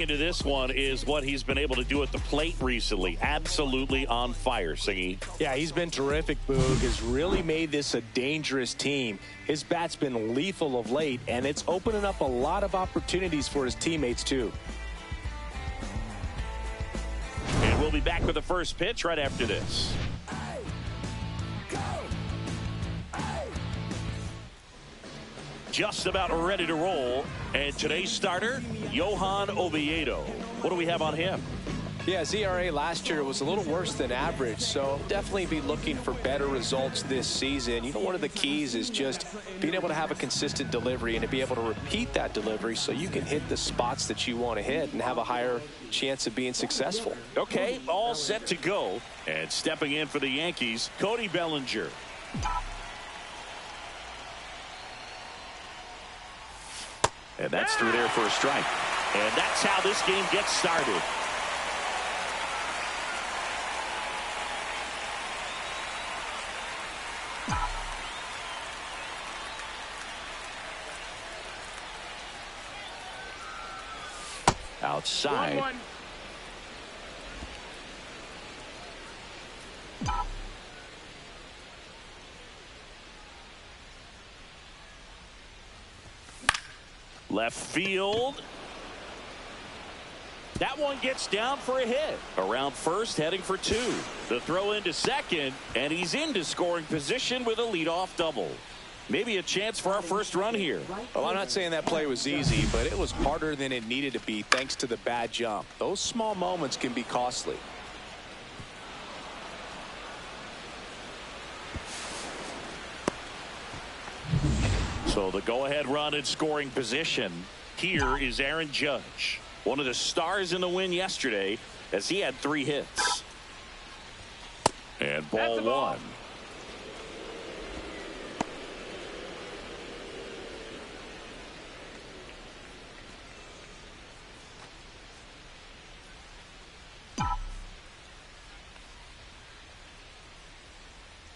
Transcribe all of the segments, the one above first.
Into this one is what he's been able to do at the plate recently. Absolutely on fire, Singy. Yeah, he's been terrific, Boog. Has really made this a dangerous team. His bat's been lethal of late, and it's opening up a lot of opportunities for his teammates, too. And we'll be back with the first pitch right after this. Just about ready to roll. And today's starter, Johan Oviedo. What do we have on him? Yeah, his ERA last year was a little worse than average, so definitely be looking for better results this season. You know, one of the keys is just being able to have a consistent delivery and to be able to repeat that delivery so you can hit the spots that you want to hit and have a higher chance of being successful. Okay, all set to go. And stepping in for the Yankees, Cody Bellinger. And that's through there for a strike. And that's how this game gets started. Outside. 1-1. Left field. That one gets down for a hit. Around first, heading for two. The throw into second, and he's into scoring position with a leadoff double. Maybe a chance for our first run here. Well, I'm not saying that play was easy, but it was harder than it needed to be thanks to the bad jump. Those small moments can be costly. So the go-ahead run in scoring position. Here is Aaron Judge, one of the stars in the win yesterday, as he had 3 hits. And ball 1.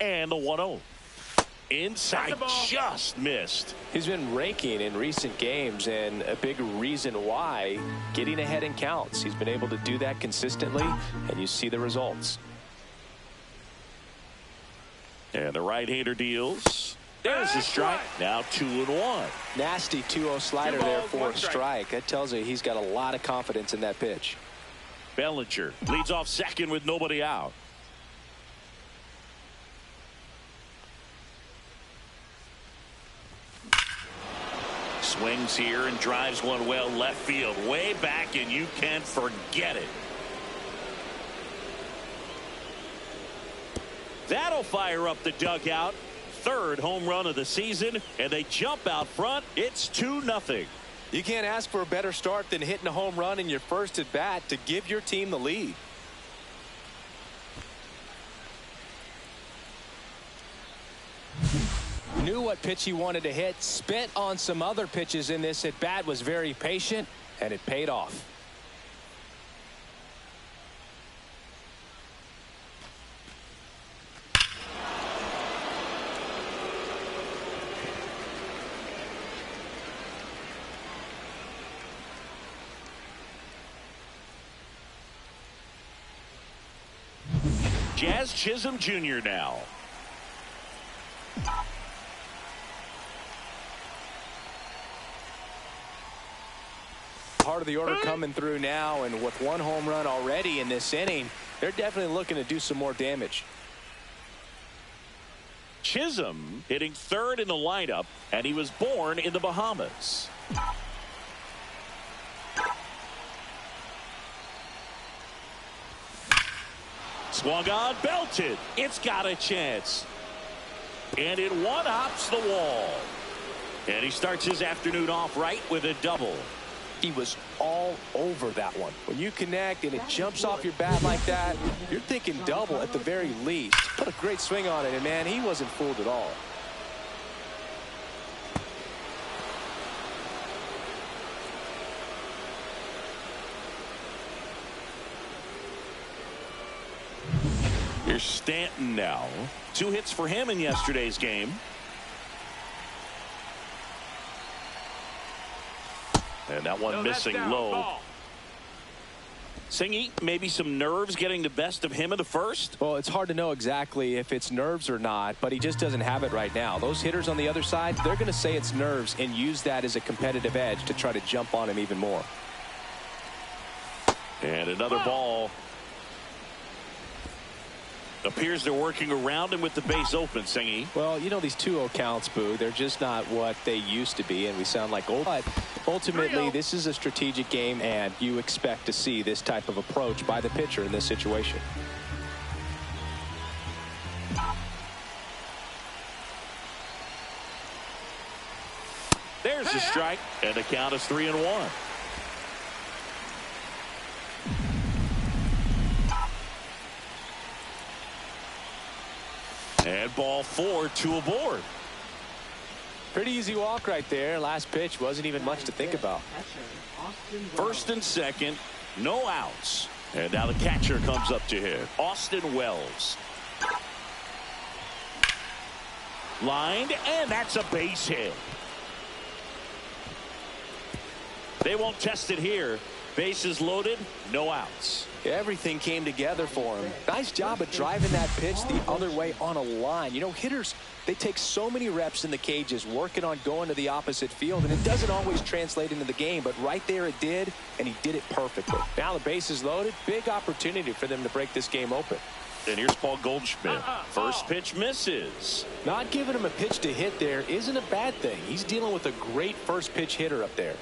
And the 1-0. Inside, just missed. He's been raking in recent games, and a big reason why, getting ahead in counts. He's been able to do that consistently, and you see the results. And the right-hander deals. There's the strike. Now 2-1. Nasty 2-0 slider there for a strike. That tells you he's got a lot of confidence in that pitch. Bellinger leads off second with nobody out. Swings here and drives one well left field, way back, and you can forget it. That'll fire up the dugout. 3rd home run of the season, and they jump out front. It's 2-0. You can't ask for a better start than hitting a home run in your first at bat to give your team the lead. Knew what pitch he wanted to hit, spent on some other pitches in this at bat, was very patient, and it paid off. Jazz Chisholm Jr. now. Part of the order coming through now, and with 1 home run already in this inning, they're definitely looking to do some more damage. Chisholm hitting 3rd in the lineup, and he was born in the Bahamas. Swung on, belted. It's got a chance. And it one-hops the wall. And he starts his afternoon off right with a double. He was all over that one. When you connect and it jumps off your bat like that, you're thinking double at the very least. Put a great swing on it, and man, he wasn't fooled at all. Here's Stanton now. 2 hits for him in yesterday's game. And that one missing low. Singy, maybe some nerves getting the best of him in the first? Well, it's hard to know exactly if it's nerves or not, but he just doesn't have it right now. Those hitters on the other side, they're going to say it's nerves and use that as a competitive edge to try to jump on him even more. And another ball. Appears they're working around him with the base open, Singy. Well, you know, these 2-0 counts, Boo, they're just not what they used to be, and we sound like old. But ultimately, this is a strategic game, and you expect to see this type of approach by the pitcher in this situation. There's the strike, and the count is 3-1. And ball 4, 2 aboard. Pretty easy walk right there. Last pitch wasn't even much to think about. First and second, no outs. And now the catcher comes up to hit. Austin Wells. Lined, and that's a base hit. They won't test it here. Bases loaded, no outs. Everything came together for him. Nice job of driving that pitch the other way on a line. You know, hitters, they take so many reps in the cages working on going to the opposite field, and it doesn't always translate into the game, but right there it did, and he did it perfectly. Now the base is loaded. Big opportunity for them to break this game open. And here's Paul Goldschmidt. First pitch misses. Not giving him a pitch to hit there isn't a bad thing. He's dealing with a great first pitch hitter up there.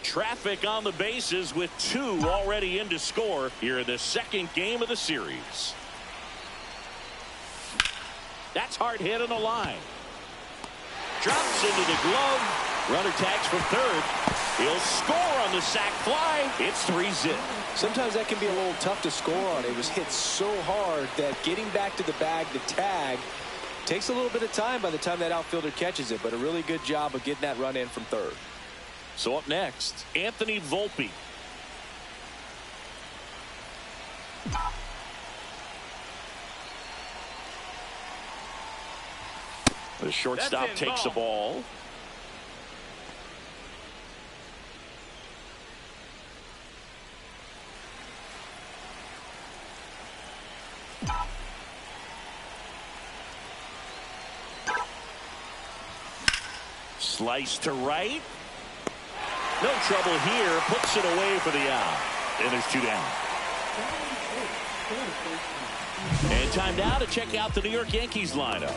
Traffic on the bases with 2 already in to score here in the second game of the series. That's hard hit on the line. Drops into the glove. Runner tags from third. He'll score on the sac fly. It's 3-zip. Sometimes that can be a little tough to score on. It was hit so hard that getting back to the bag to tag takes a little bit of time by the time that outfielder catches it, but a really good job of getting that run in from third. So up next, Anthony Volpe. The shortstop takes the ball. Slice to right. No trouble here. Puts it away for the out. And there's 2 down. And time now to check out the New York Yankees lineup.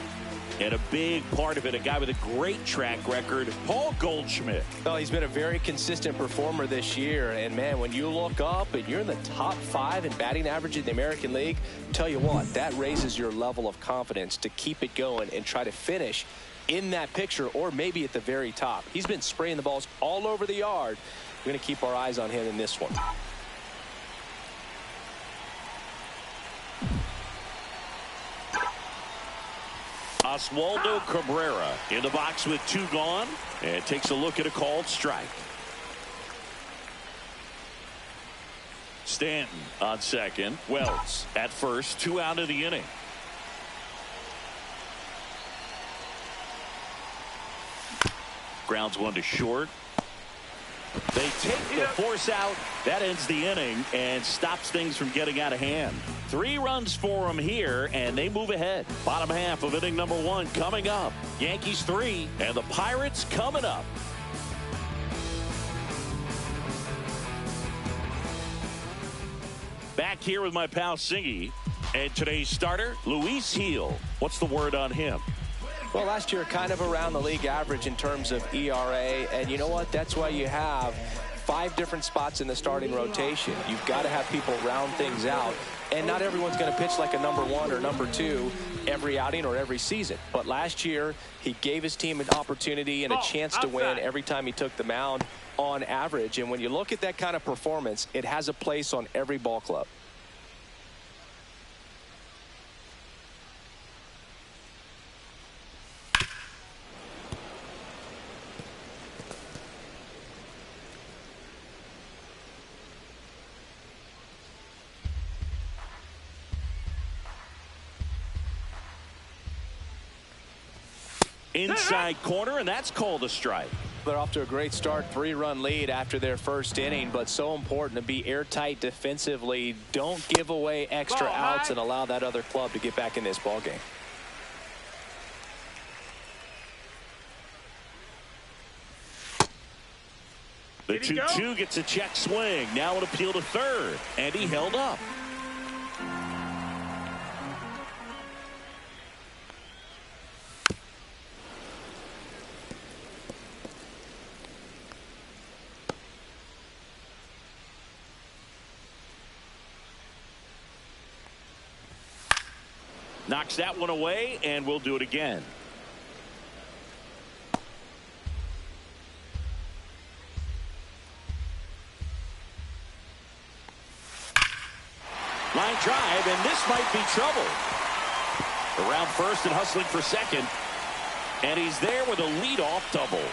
And a big part of it, a guy with a great track record, Paul Goldschmidt. Well, he's been a very consistent performer this year. And, man, when you look up and you're in the top 5 in batting average in the American League, tell you what, that raises your level of confidence to keep it going and try to finish in that picture or maybe at the very top. He's been spraying the balls all over the yard. We're going to keep our eyes on him in this one. Oswaldo Cabrera in the box with 2 gone and takes a look at a called strike. Stanton on second. Wells at first. 2 out of the inning. Grounds 1 to short. They take the force out. That ends the inning and stops things from getting out of hand. 3 runs for them here, and they move ahead. Bottom half of inning number 1 coming up. Yankees 3 and the Pirates coming up. Back here with my pal Singy, and today's starter, Luis Gil. What's the word on him? Well, last year kind of around the league average in terms of ERA, and you know what? That's why you have 5 different spots in the starting rotation. You've got to have people round things out, and not everyone's going to pitch like a number 1 or number 2 every outing or every season. But last year, he gave his team an opportunity and a chance to win every time he took the mound on average. And when you look at that kind of performance, it has a place on every ball club. Inside corner, and that's called a strike. They're off to a great start, 3-run lead after their first inning, but so important to be airtight defensively. Don't give away extra outs and allow that other club to get back in this ball game. The 2-2 gets a check swing. Now an appeal to third, and he held up. Knocks that one away, and we'll do it again. Line drive, and this might be trouble. Around first and hustling for second, and he's there with a leadoff double.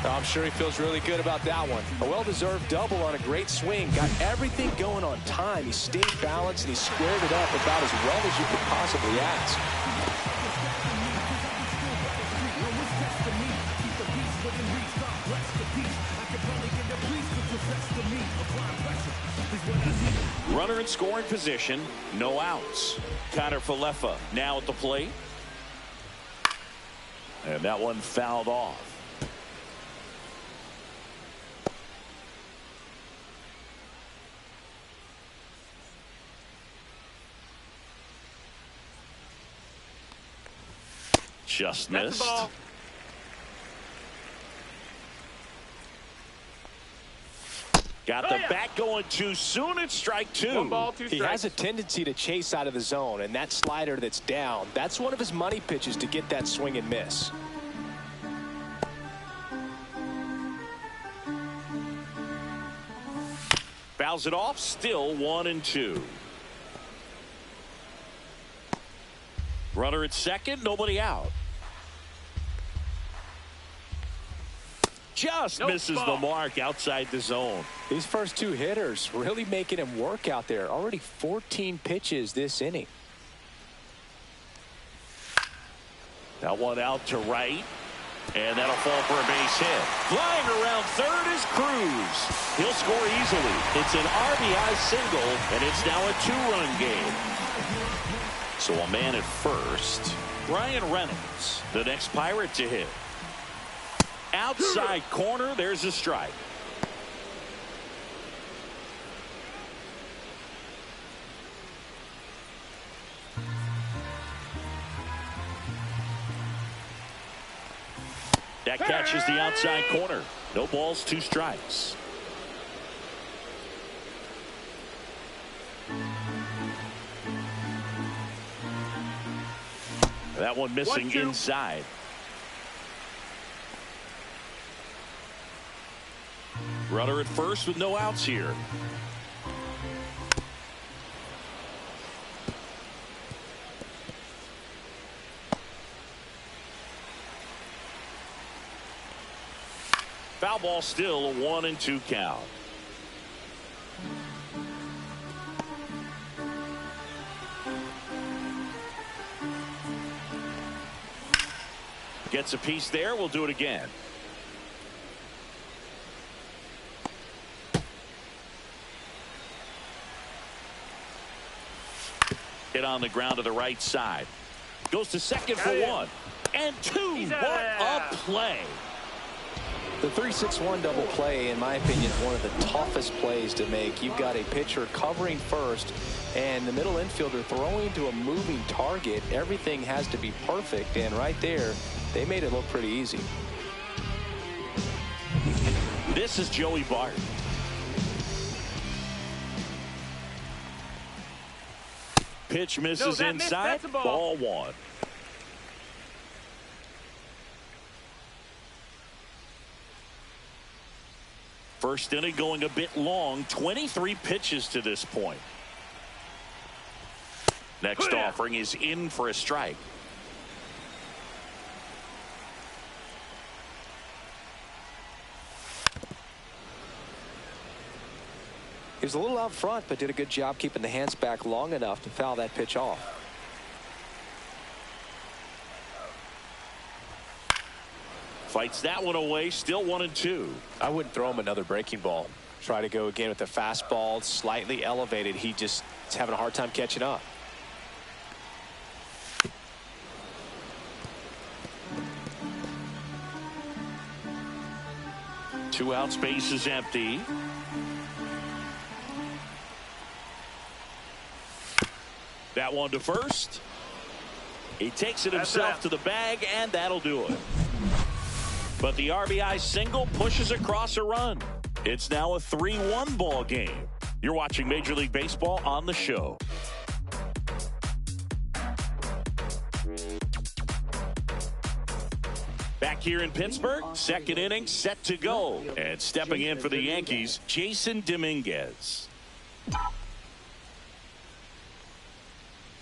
I'm sure he feels really good about that one. A well-deserved double on a great swing. Got everything going on time. He stayed balanced and he squared it up about as well as you could possibly ask. Runner in scoring position, no outs. Connor Falefa now at the plate. And that one fouled off. Just missed. Got the bat going too soon. It's strike two. 1 ball, 2 strikes. He has a tendency to chase out of the zone, and that slider that's down, that's one of his money pitches to get that swing and miss. Fouls it off. Still 1-2. Runner at second, nobody out. Just misses the mark outside the zone. These first two hitters really making him work out there. Already 14 pitches this inning. That one out to right, and that'll fall for a base hit. Flying around third is Cruz. He'll score easily. It's an RBI single, and it's now a 2-run game. So a man at first. Brian Reynolds, the next Pirate to hit. Outside corner, there's a strike. That catches the outside corner. No balls, 2 strikes. That one missing inside. Runner at first with no outs here. Foul ball, still a 1-2 count. Gets a piece there. We'll do it again. Hit on the ground to the right side. Goes to second for 1 and 2. What a play. The 3-6-1 double play, in my opinion, is one of the toughest plays to make. You've got a pitcher covering first and the middle infielder throwing to a moving target. Everything has to be perfect, and right there, they made it look pretty easy. This is Joey Bart. Pitch misses inside. Ball 1. First inning going a bit long. 23 pitches to this point. Next offering is in for a strike. He was a little out front, but did a good job keeping the hands back long enough to foul that pitch off. Fights that one away, still 1-2. I wouldn't throw him another breaking ball. Try to go again with the fastball, slightly elevated. He just is having a hard time catching up. Two out, space is empty. That one to first. He takes it himself to the bag, and that'll do it. But the RBI single pushes across a run. It's now a 3-1 ball game. You're watching Major League Baseball on the show. Back here in Pittsburgh, second inning set to go. And stepping in for the Yankees, Jason Dominguez.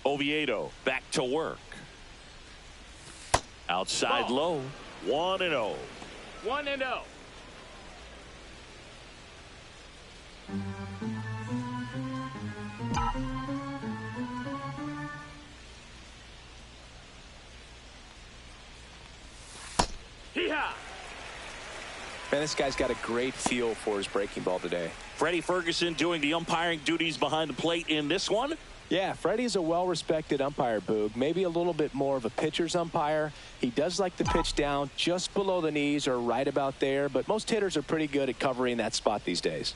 Oviedo back to work. Outside low, 1-0. 1-0. Man, this guy's got a great feel for his breaking ball today. Freddie Ferguson doing the umpiring duties behind the plate in this one. Yeah, Freddie's a well-respected umpire, Boog. Maybe a little bit more of a pitcher's umpire. He does like to pitch down just below the knees or right about there, but most hitters are pretty good at covering that spot these days.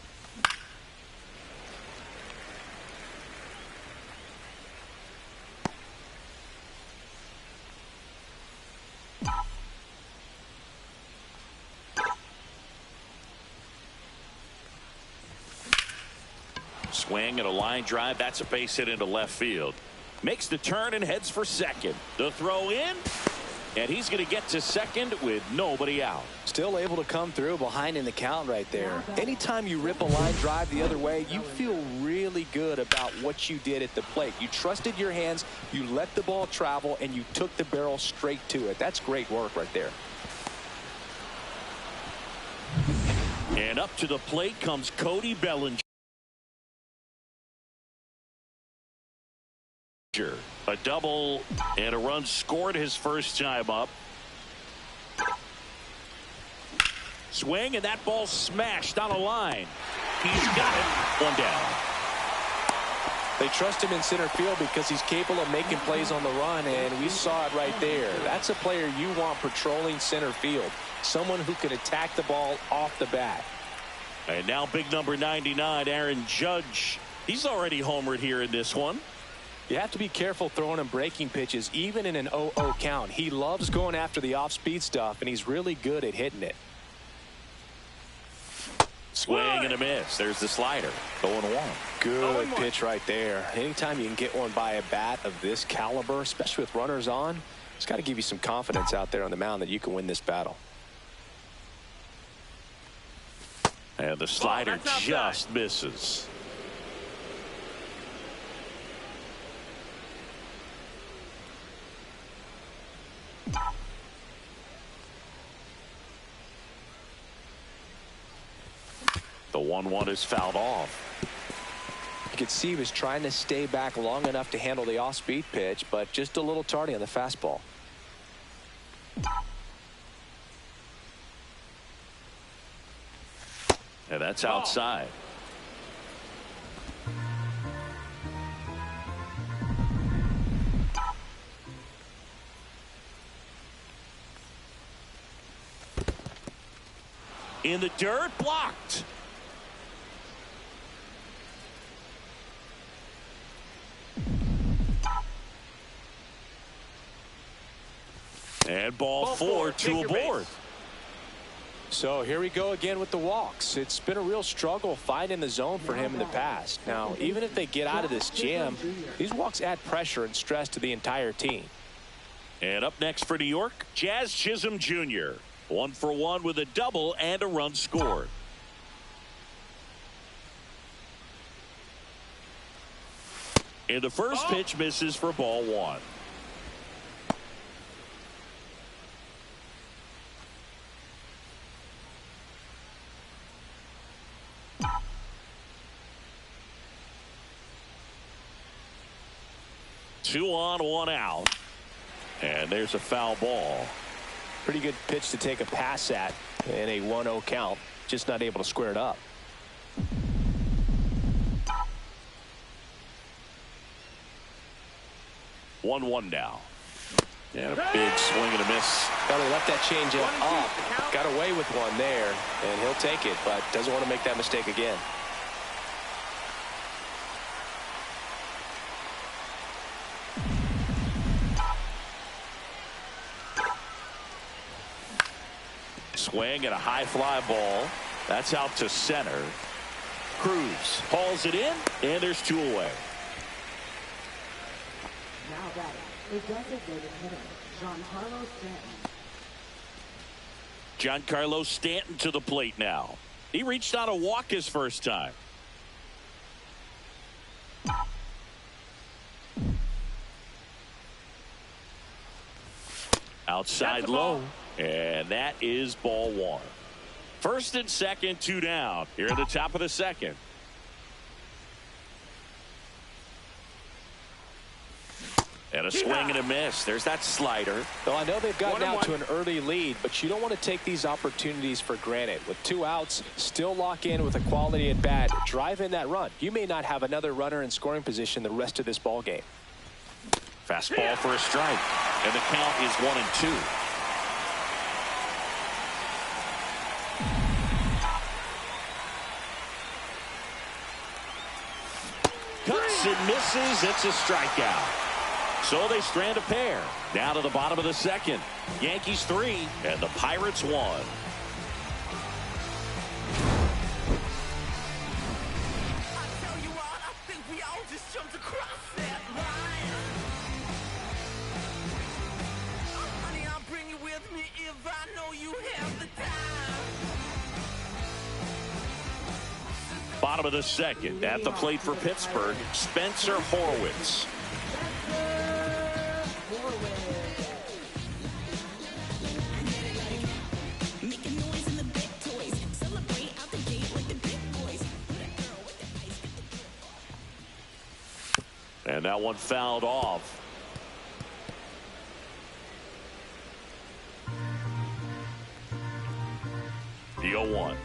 Swing and a line drive. That's a base hit into left field. Makes the turn and heads for second. The throw in, and he's going to get to second with nobody out. Still able to come through behind in the count right there. Anytime you rip a line drive the other way, you feel really good about what you did at the plate. You trusted your hands, you let the ball travel, and you took the barrel straight to it. That's great work right there. And up to the plate comes Cody Bellinger. A double and a run scored his first time up. Swing, and that ball smashed on a line. He's got it. One down. They trust him in center field because he's capable of making plays on the run, and we saw it right there. That's a player you want patrolling center field. Someone who can attack the ball off the bat. And now big number 99, Aaron Judge. He's already homered here in this one. You have to be careful throwing him breaking pitches, even in an 0-0 count. He loves going after the off-speed stuff, and he's really good at hitting it. Swing and a miss. There's the slider. 0-1. Good pitch right there. Anytime you can get one by a bat of this caliber, especially with runners on, it's got to give you some confidence out there on the mound that you can win this battle. And the slider just misses. The 1-1 is fouled off. You could see he was trying to stay back long enough to handle the off-speed pitch, but just a little tardy on the fastball. And that's outside. In the dirt, blocked. And ball four, two aboard. So here we go again with the walks. It's been a real struggle finding the zone for him in the past. Now, even if they get out of this jam, these walks add pressure and stress to the entire team. And up next for New York, Jazz Chisholm Jr. 1 for 1 with a double and a run scored. And the first pitch misses for ball one. Two on, one out. And there's a foul ball. Pretty good pitch to take a pass at in a 1-0 count. Just not able to square it up. One now. And a big swing and a miss. Well, he left that changeup up. Got away with one there, and he'll take it, but doesn't want to make that mistake again. Swing and a high fly ball. That's out to center. Cruz hauls it in, and there's 2 away. Now batting, the designated hitter, Giancarlo Stanton. Giancarlo Stanton to the plate now. He reached on a walk his first time. Outside low, and that is ball 1. First and second, 2 down here at the top of the second. And a swing and a miss. There's that slider. Well, I know they've gotten out to an early lead, but you don't want to take these opportunities for granted. With 2 outs, still lock in with a quality at bat. Drive in that run. You may not have another runner in scoring position the rest of this ball game. Fastball for a strike. And the count is 1-2. Cuts and misses. It's a strikeout. So they strand a pair. Down to the bottom of the second. Yankees 3 and the Pirates 1. I tell you what, I think we all just jumped across that line. Oh, honey, I'll bring you with me if I know you have the time. Bottom of the second. At the plate for Pittsburgh, Spencer Horwitz. And that one fouled off. The 0-1.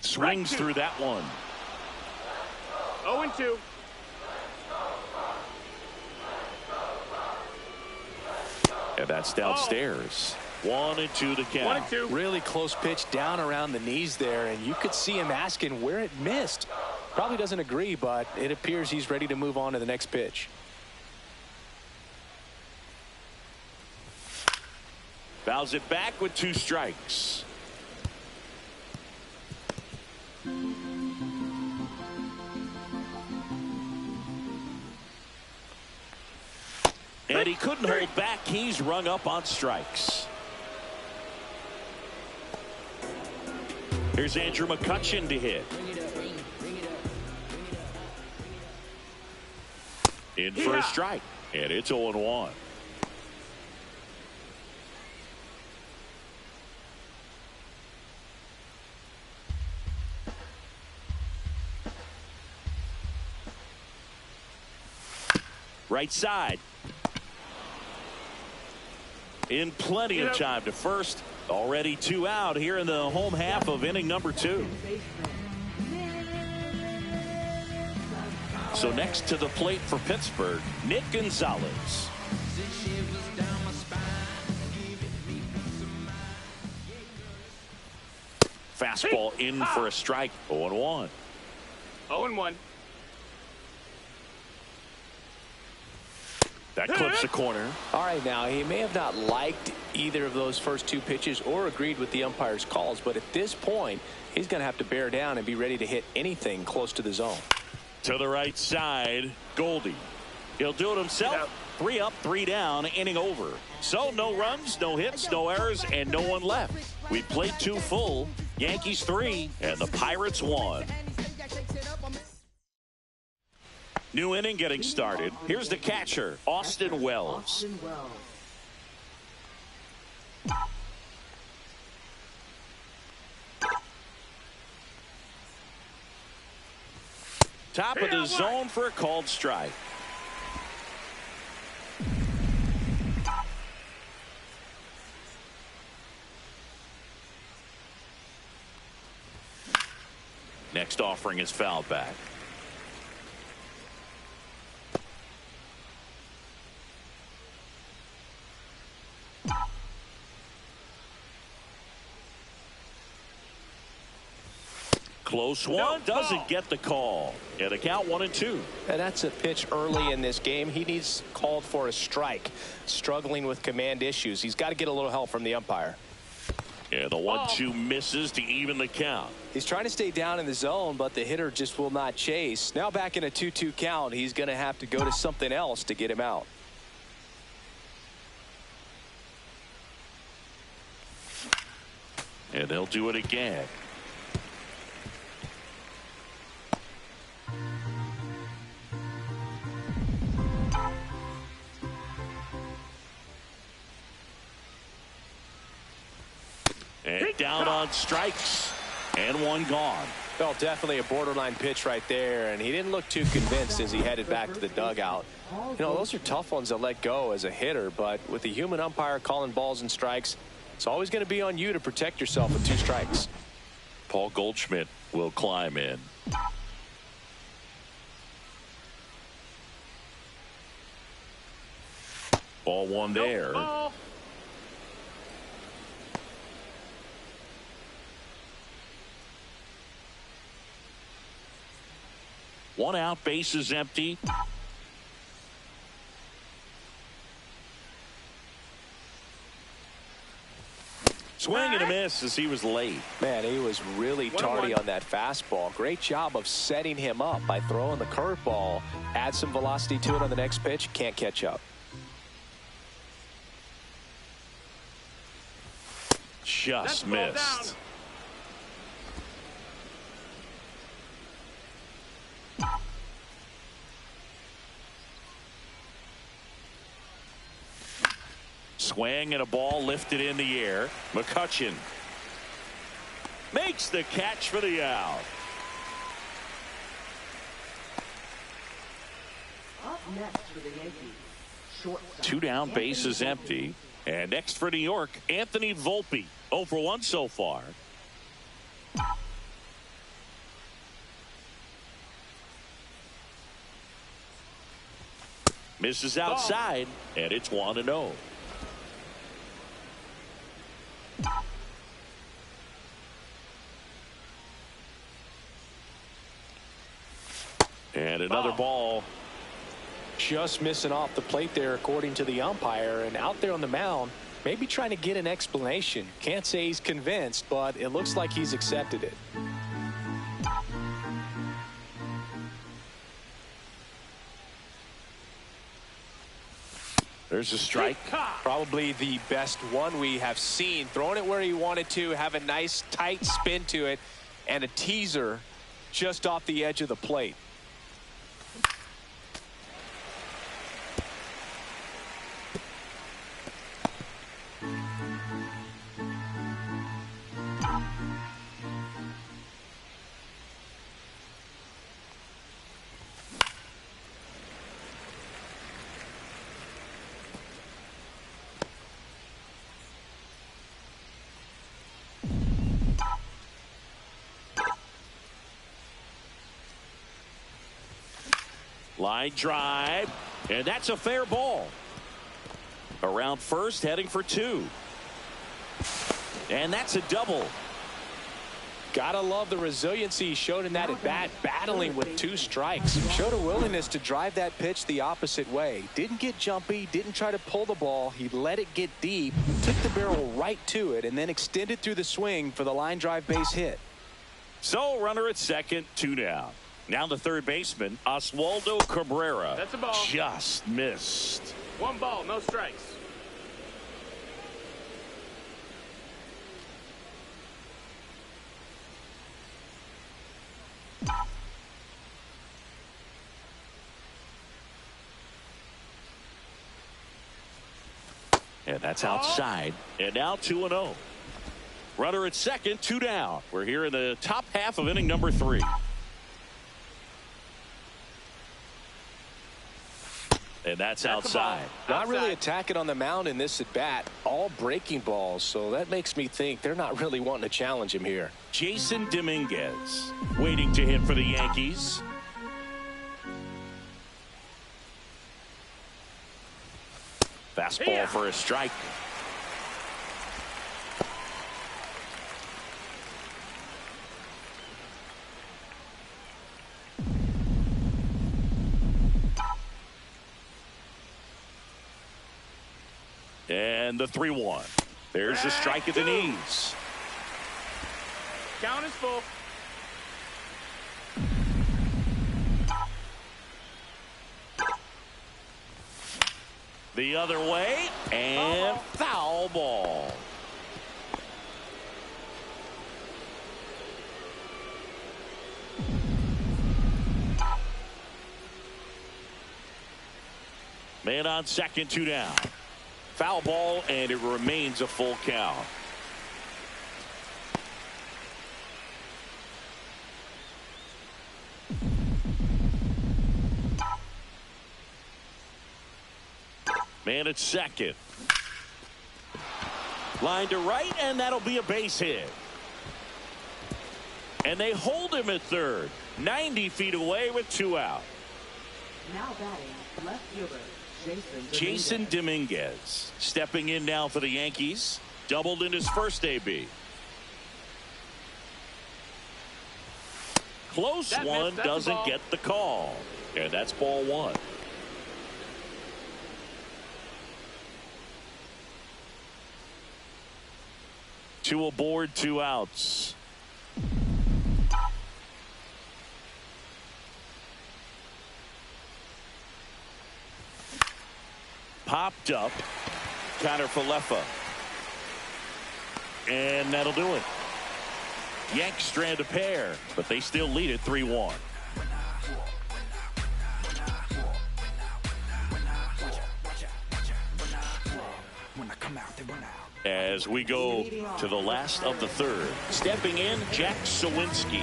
Swings through that one. 0-2. And that's downstairs. 1-2 the count. 1-2. Really close pitch down around the knees there, and you could see him asking where it missed. Probably doesn't agree, but it appears he's ready to move on to the next pitch. Fouls it back with 2 strikes. And he couldn't hold back. He's rung up on strikes. Here's Andrew McCutchen to hit. In for a strike. And it's 0-1. Right side. In plenty of time to first. Already 2 out here in the home half of inning number 2. So next to the plate for Pittsburgh, Nick Gonzalez. Fastball in for a strike. 0-1. 0-1. That clips the corner. All right, now he may have not liked either of those first 2 pitches or agreed with the umpire's calls, but at this point he's going to have to bear down and be ready to hit anything close to the zone. To the right side, Goldie. He'll do it himself. 3 up, 3 down, inning over. So no runs, no hits, no errors, and no one left. We played 2 full. Yankees 3 and the Pirates 1. New inning getting started. Here's the catcher, Austin Wells. Top of the zone for a called strike. next offering is fouled back. Close one, doesn't get the call. And a count 1-2. And that's a pitch early in this game. He needs called for a strike. Struggling with command issues. He's got to get a little help from the umpire. And the 1-2 misses to even the count. He's trying to stay down in the zone, but the hitter just will not chase. Now back in a 2-2 count, he's going to have to go to something else to get him out. And they'll do it again. And down on strikes. And one gone. Well, definitely a borderline pitch right there, and he didn't look too convinced as he headed back to the dugout. You know, those are tough ones to let go as a hitter, but with the human umpire calling balls and strikes, it's always going to be on you to protect yourself with 2 strikes. Paul Goldschmidt will climb in. Ball one there. Ball. One out, base is empty. Swing and a miss as he was late. Man, he was really tardy on that fastball. Great job of setting him up by throwing the curveball. Add some velocity to it on the next pitch. Can't catch up. Just missed. Swing and a ball lifted in the air. McCutchen makes the catch for the out. Up next for the Yankees, shortstop. 2 down, base is empty. And next for New York, Anthony Volpe. 0 for 1 so far. Misses outside, and it's 1-0. And another ball. Just missing off the plate there, according to the umpire, and out there on the mound, maybe trying to get an explanation. Can't say he's convinced, but it looks like he's accepted it. There's a strike. Probably the best one we have seen. Throwing it where he wanted to, have a nice tight spin to it, and a teaser just off the edge of the plate. Line drive, and that's a fair ball. Around first, heading for 2. And that's a double. Gotta love the resiliency he showed in that at bat, battling with 2 strikes. Showed a willingness to drive that pitch the opposite way. Didn't get jumpy, didn't try to pull the ball. He let it get deep, took the barrel right to it, and then extended through the swing for the line drive base hit. So runner at second, 2 down. Now the third baseman, Oswaldo Cabrera. That's a ball. Just missed. 1 ball, no strikes. And that's outside. And now 2-0. Runner at second, 2 down. We're here in the top half of inning number 3. And that's outside. Not really attacking on the mound in this at bat. All breaking balls. So that makes me think they're not really wanting to challenge him here. Jason Dominguez waiting to hit for the Yankees. Fastball for a strike. And the 3-1. There's the strike at the knees. Count is full. The other way, and foul ball. Man on second, 2 down. Foul ball, and it remains a full count. Man at second. Line to right, and that'll be a base hit. And they hold him at third. 90 feet away with 2 out. Now batting, left fielder, Jason Dominguez stepping in now for the Yankees. Doubled in his first AB. Close one, doesn't get the call. And that's ball 1. Two aboard, 2 outs. Popped up. Connor Falefa. And that'll do it. Yanks strand a pair, but they still lead it 3-1. As we go to the last of the third. Stepping in, Jack Sawinski.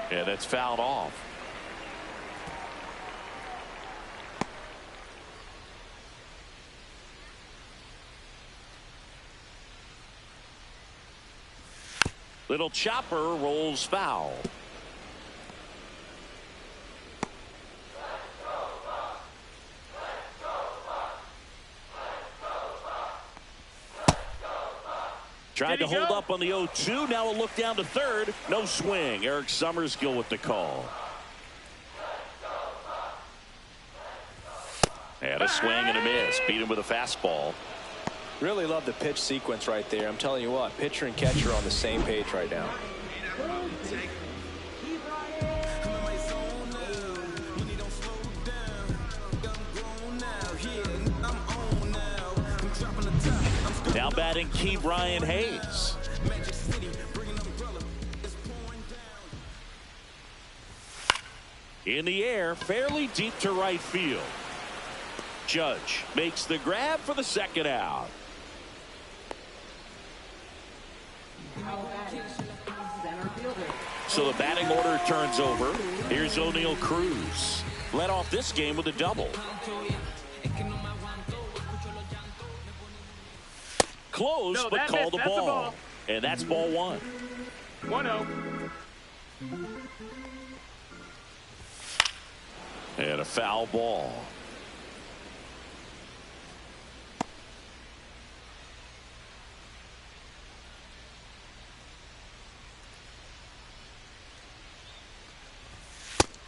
Yeah, that's fouled off. Little chopper rolls foul. Tried to hold up on the 0-2. Now a look down to third. No swing. Eric Summerskill with the call. And a swing and a miss. Beat him with a fastball. Really love the pitch sequence right there. I'm telling you what, pitcher and catcher are on the same page right now. Now batting Ke'Bryan Hayes. In the air, fairly deep to right field. Judge makes the grab for the second out. So the batting order turns over. Here's O'Neal Cruz. Led off this game with a double. Close, but called the ball. And that's ball 1. 1-0. And a foul ball.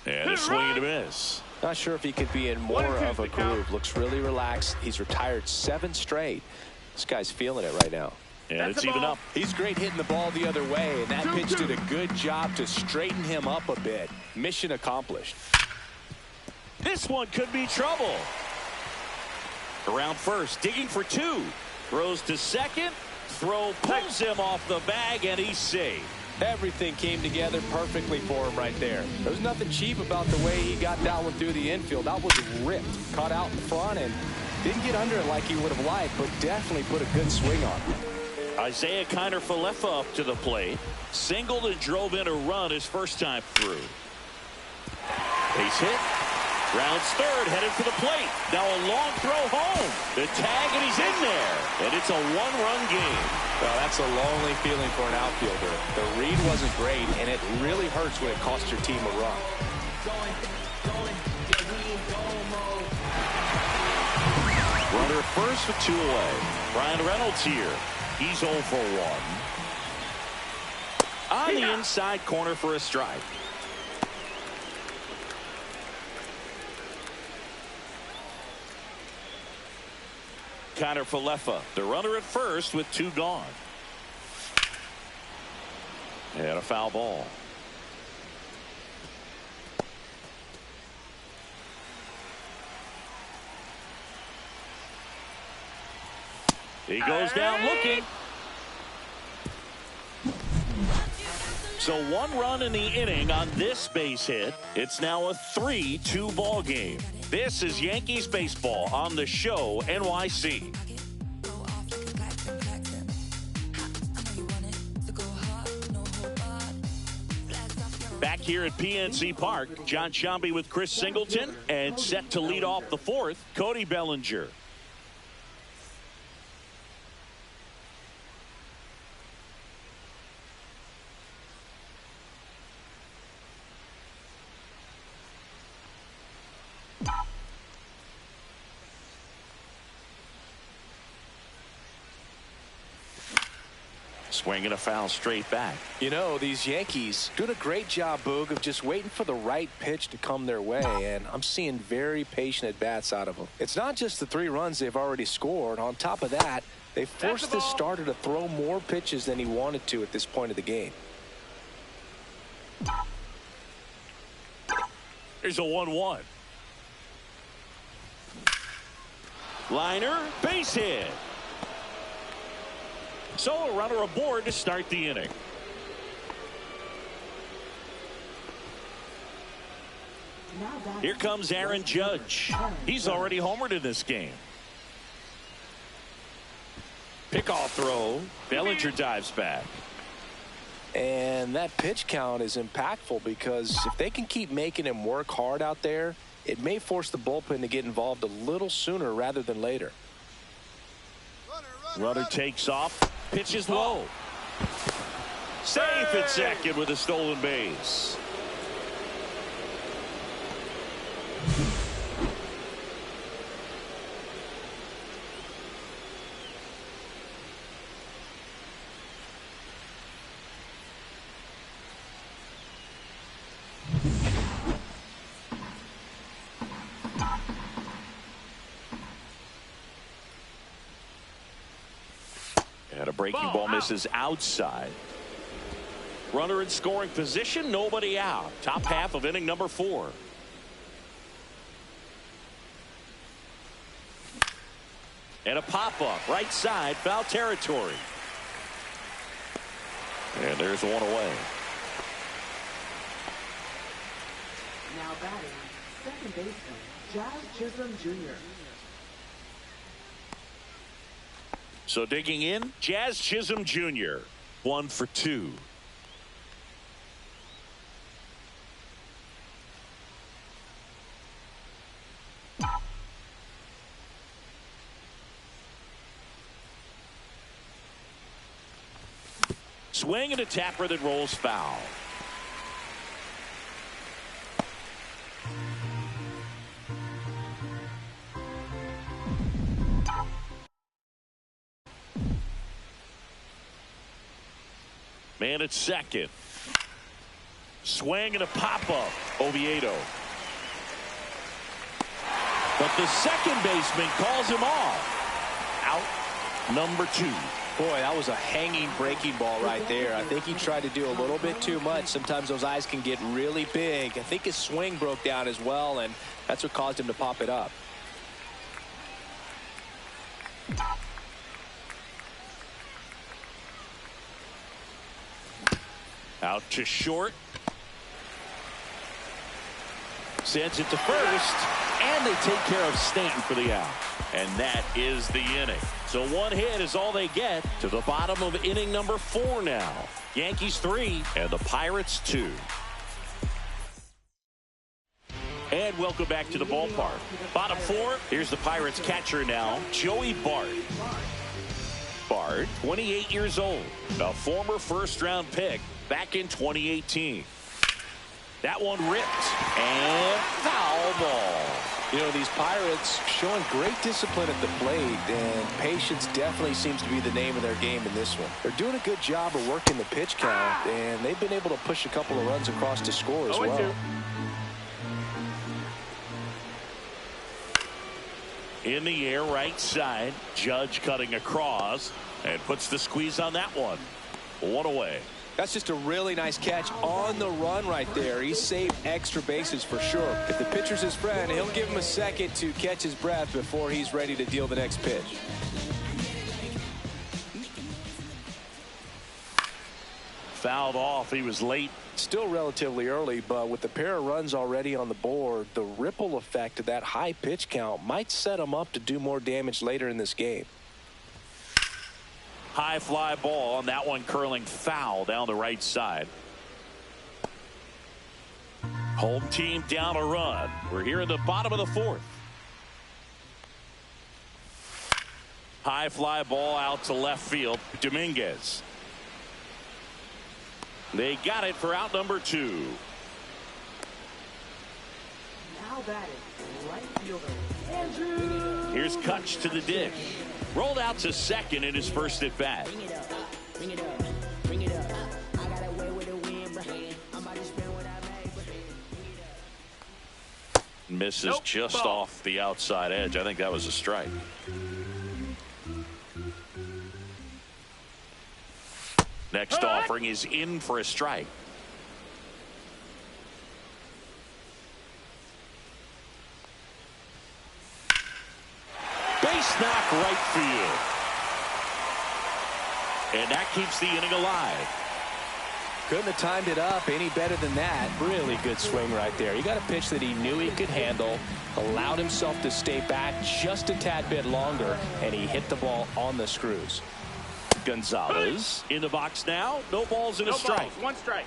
And a swing and a miss. Not sure if he could be in more of a groove. Looks really relaxed. He's retired 7 straight. This guy's feeling it right now. And it's even up. He's great hitting the ball the other way, and that pitch did a good job to straighten him up a bit. Mission accomplished. This one could be trouble. Around first, digging for 2. Throws to second. Throw pulls him off the bag, and he's safe. Everything came together perfectly for him right there. There's nothing cheap about the way he got that one through the infield. That was ripped. Caught out in front and didn't get under it like he would have liked, but definitely put a good swing on it. Isaiah Kiner-Falefa up to the plate. Singled and drove in a run his first time through. Base hit. Rounds third, headed for the plate. Now a long throw home. The tag, and he's in there. And it's a one-run game. Well, that's a lonely feeling for an outfielder. The read wasn't great, and it really hurts when it costs your team a run. Runner first with 2 away. Brian Reynolds here. He's 0 for 1. On the inside corner for a strike. Kiner-Falefa, the runner at first with 2 gone. And a foul ball. He goes down looking. So 1 run in the inning on this base hit. It's now a 3-2 ball game. This is Yankees baseball on the show NYC. Back here at PNC Park, John Sciambi with Chris Singleton, and set to lead off the 4th, Cody Bellinger. Swinging a foul straight back. You know, these Yankees doing a great job, Boog, of just waiting for the right pitch to come their way, and I'm seeing very patient at-bats out of them. It's not just the 3 runs they've already scored. On top of that, they forced this starter to throw more pitches than he wanted to at this point of the game. Here's a 1-1. Liner, base hit. So a runner aboard to start the inning. Here comes Aaron Judge. He's already homered in this game. Pickoff throw. Bellinger dives back. And that pitch count is impactful because if they can keep making him work hard out there, it may force the bullpen to get involved a little sooner rather than later. Runner takes off. Pitches low. Safe at second with a stolen base. And a breaking ball misses outside. Runner in scoring position, nobody out. Top half of inning number 4. And a pop-up right side, foul territory. And there's 1 away. Now batting, second baseman, Jazz Chisholm Jr. So digging in, Jazz Chisholm Jr. 1 for 2. Swing and a tapper that rolls foul. Man at second. Swing and a pop-up. Oviedo. But the second baseman calls him off. Out number 2. Boy, that was a hanging breaking ball right there. I think he tried to do a little bit too much. Sometimes those eyes can get really big. I think his swing broke down as well, and that's what caused him to pop it up. Out to short. Sends it to first, and they take care of Stanton for the out. And that is the inning. So one hit is all they get to the bottom of inning number 4 now. Yankees 3 and the Pirates 2. And welcome back to the ballpark. Bottom 4, here's the Pirates catcher now, Joey Bart. Bart, 28 years old, a former first-round pick back in 2018. That one ripped, and foul ball. You know, these Pirates showing great discipline at the plate, and patience definitely seems to be the name of their game in this one. They're doing a good job of working the pitch count, and they've been able to push a couple of runs across to score as well. In the air, right side. Judge cutting across and puts the squeeze on that one. 1 away. That's just a really nice catch on the run right there. He saved extra bases for sure. If the pitcher's his friend, he'll give him a second to catch his breath before he's ready to deal the next pitch. Fouled off. He was late. Still relatively early, but with the pair of runs already on the board, the ripple effect of that high pitch count might set him up to do more damage later in this game. High fly ball, and that one curling foul down the right side. Home team down a run. We're here in the bottom of the 4th. High fly ball out to left field. Dominguez. They got it for out number 2. Now batting, right fielder, Andrew. Here's Kutch to the dish. Rolled out to second in his first at bat. Misses just off the outside edge. I think that was a strike. Next offering is in for a strike. Base knock right field. And that keeps the inning alive. Couldn't have timed it up any better than that. Really good swing right there. He got a pitch that he knew he could handle, allowed himself to stay back just a tad bit longer, and he hit the ball on the screws. Gonzalez in the box now. No balls and a strike. One strike.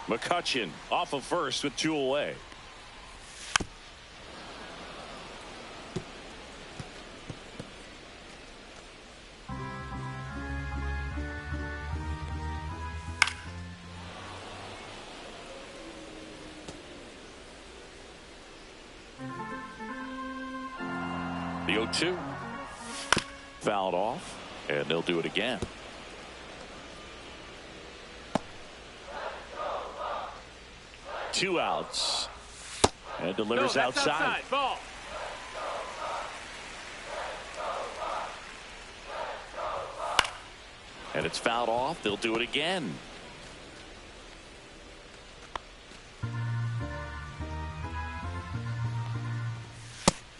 McCutchen off of first with 2 away. The 0-2. Fouled off, and they'll do it again. Two outs, and delivers outside. Ball. And it's fouled off. They'll do it again.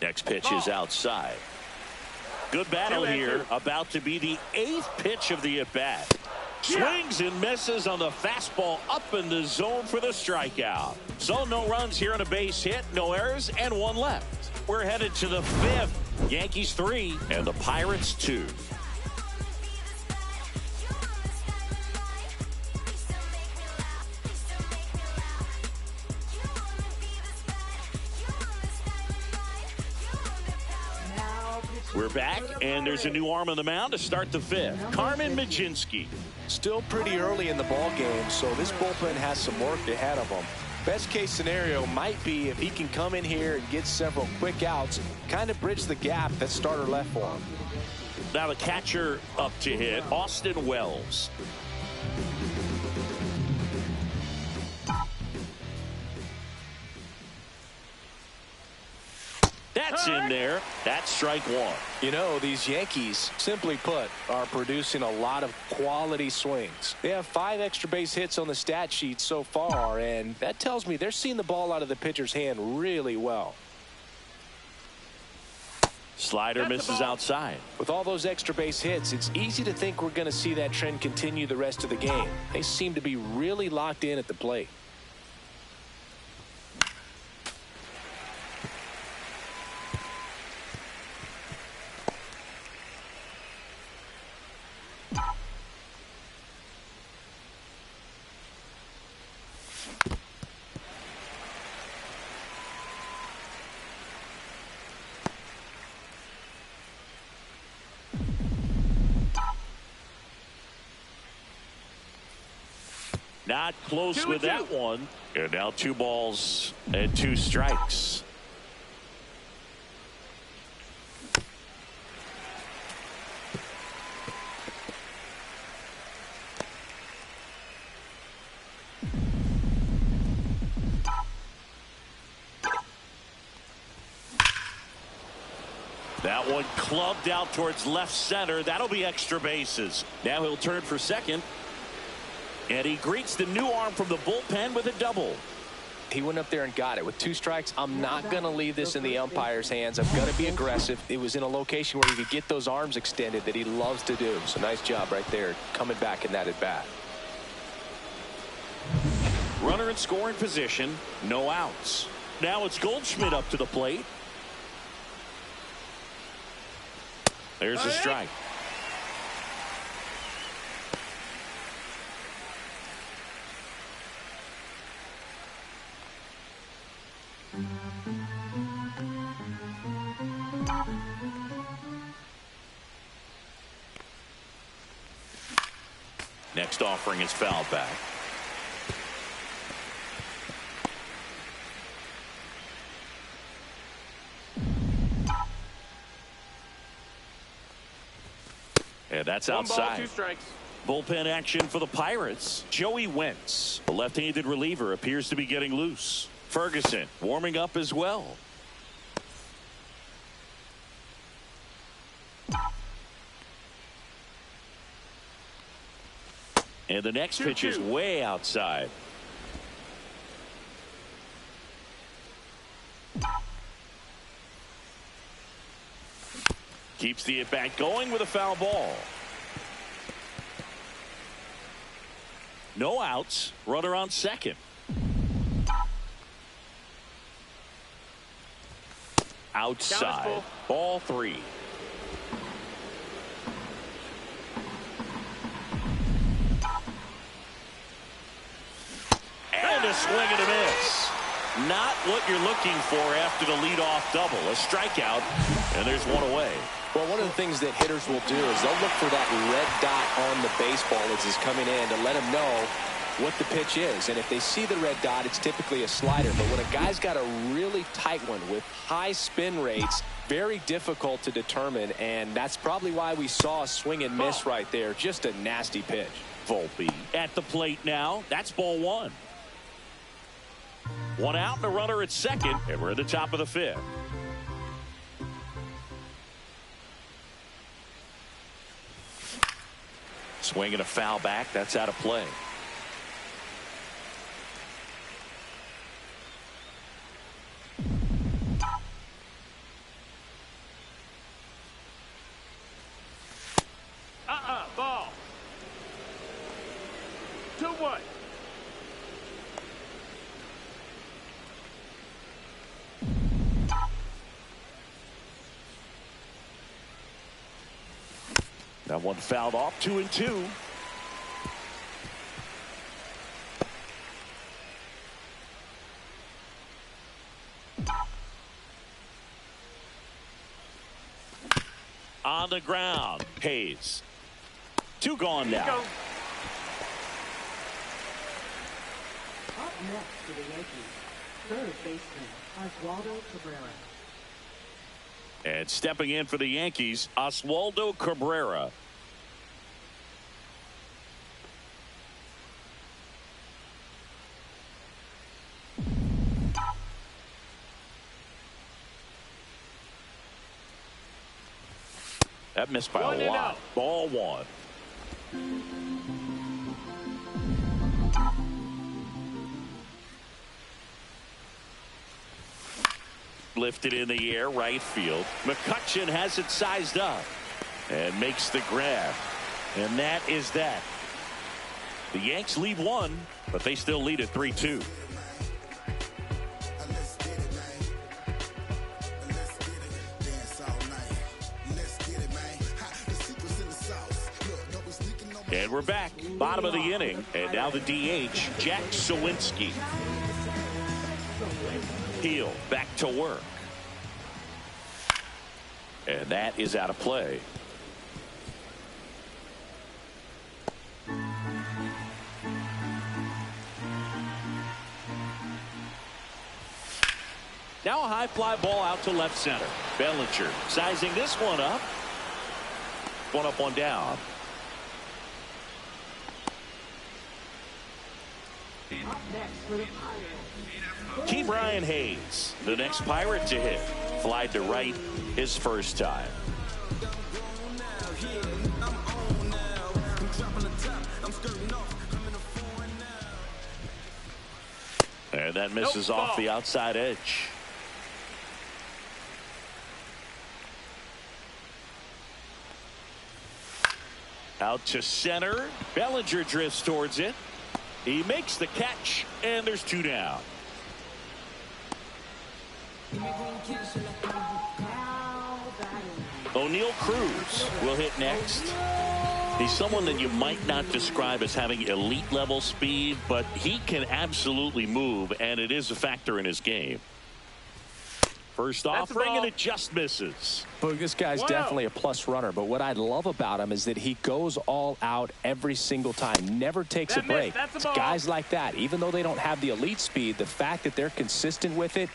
Next pitch is outside. Good battle here. About to be the 8th pitch of the at-bat. Swings and misses on the fastball up in the zone for the strikeout. So no runs here on a base hit, no errors, and 1 left. We're headed to the 5th. Yankees 3 and the Pirates 2. We're back, and there's a new arm on the mound to start the 5th. Carmen Mlodzinski. Still pretty early in the ball game, so this bullpen has some work ahead of them. Best case scenario might be if he can come in here and get several quick outs, kind of bridge the gap that starter left for him. Now the catcher up to hit, Austin Wells. That's in there. That's strike 1. You know, these Yankees, simply put, are producing a lot of quality swings. They have 5 extra base hits on the stat sheet so far, and that tells me they're seeing the ball out of the pitcher's hand really well. Slider misses outside. With all those extra base hits, it's easy to think we're going to see that trend continue the rest of the game. They seem to be really locked in at the plate. Not close with that one. And now 2 balls and 2 strikes. That one clubbed out towards left center. That'll be extra bases. Now he'll turn for second. And he greets the new arm from the bullpen with a double. He went up there and got it. With 2 strikes, I'm not going to leave this in the umpire's hands. I'm going to be aggressive. It was in a location where he could get those arms extended that he loves to do. So nice job right there coming back in that at bat. Runner in scoring position, no outs. Now it's Goldschmidt up to the plate. There's a strike. Next offering is fouled back. And that's outside. 1 ball, 2 strikes. Bullpen action for the Pirates. Joey Wentz, the left-handed reliever, appears to be getting loose. Ferguson warming up as well. And the next pitch is way outside. Keeps the at-bat going with a foul ball. No outs. Runner on second. Outside. Ball 3. And a swing and a miss. Not what you're looking for after the leadoff double. A strikeout, and there's one away. Well, one of the things that hitters will do is they'll look for that red dot on the baseball as he's coming in to let him know what the pitch is. And if they see the red dot, it's typically a slider. But when a guy's got a really tight one with high spin rates, very difficult to determine. And that's probably why we saw a swing and miss right there. Just a nasty pitch. Volpe at the plate now. That's ball 1. 1 out and a runner at second. And we're at the top of the 5th. Swing and a foul back. That's out of play. Ball. 2-1. That one fouled off. 2-2. On the ground. Hayes. 2 gone now. Up next for the Yankees, third baseman Oswaldo Cabrera. And stepping in for the Yankees, Oswaldo Cabrera. That missed by a lot. Ball 1. lifted in the air, right field. McCutchen has it sized up and makes the grab. And that is that. The Yanks lead one, but they still lead at 3-2. And we're back, bottom of the inning, and now the DH, Jack Sawinski. Heel back to work. And that is out of play. Now a high fly ball out to left center. Bellinger sizing this one up. One up, one down. Key Brian Hayes, the next Pirate to hit. Fly to right his first time. And that misses off the outside edge. Out to center. Bellinger drifts towards it. He makes the catch, and there's two down. O'Neal Cruz will hit next. He's someone that you might not describe as having elite level speed, but he can absolutely move, and it is a factor in his game. First offering, and it just misses. Boog, this guy's definitely a plus runner, but what I love about him is that he goes all out every single time, never takes a break. It's guys like that, even though they don't have the elite speed, the fact that they're consistent with it,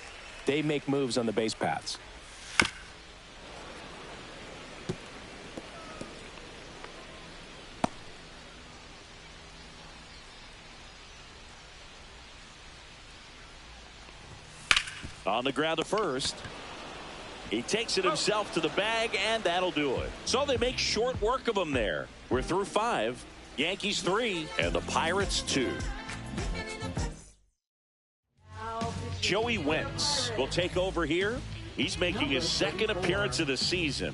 they make moves on the base paths. On the ground to first. He takes it himself to the bag, and that'll do it. So they make short work of him there. We're through 5. Yankees 3 and the Pirates 2. Joey Wentz will take over here. He's making his second appearance of the season.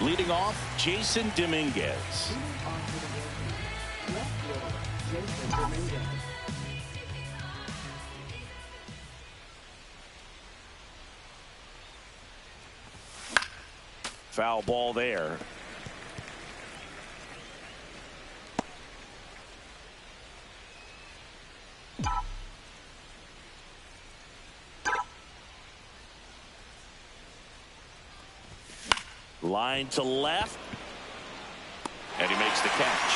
Leading off, Jason Dominguez. Foul ball there. Line to left. And he makes the catch.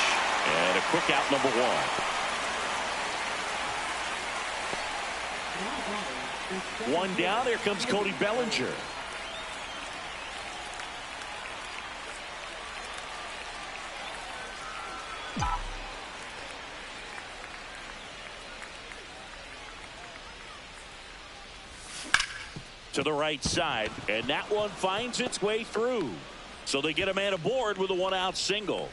And a quick out, number 1. One down. Here comes Cody Bellinger. To the right side, and that one finds its way through. So they get a man aboard with a one-out single.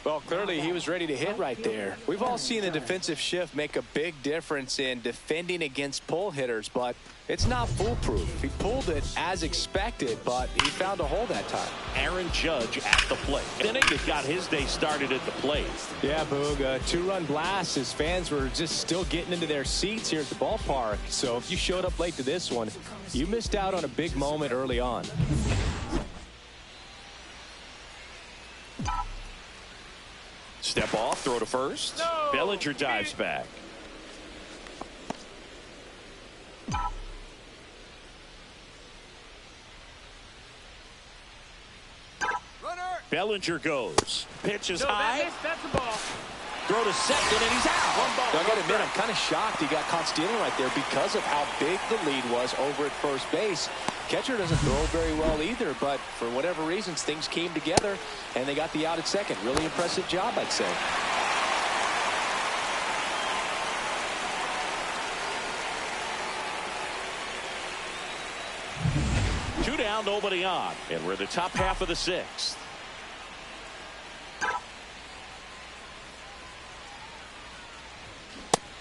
Well, clearly he was ready to hit right there. We've all seen the defensive shift make a big difference in defending against pull hitters, but it's not foolproof. He pulled it as expected, but he found a hole that time. Aaron Judge at the plate. Inning that got his day started at the plate. Yeah, Boog, a 2-run blast. His fans were just still getting into their seats here at the ballpark. So if you showed up late to this one, you missed out on a big moment early on. Step off, throw to first. No. Bellinger dives back. Runner. Bellinger goes. Pitch is high. That's the ball. Throw to second, and he's out. One ball. Now, I got to admit, I'm kind of shocked he got caught stealing right there because of how big the lead was over at first base. Catcher doesn't throw very well either, but for whatever reasons, things came together, and they got the out at second. Really impressive job, I'd say. Two down, nobody on, and we're in the top half of the 6th.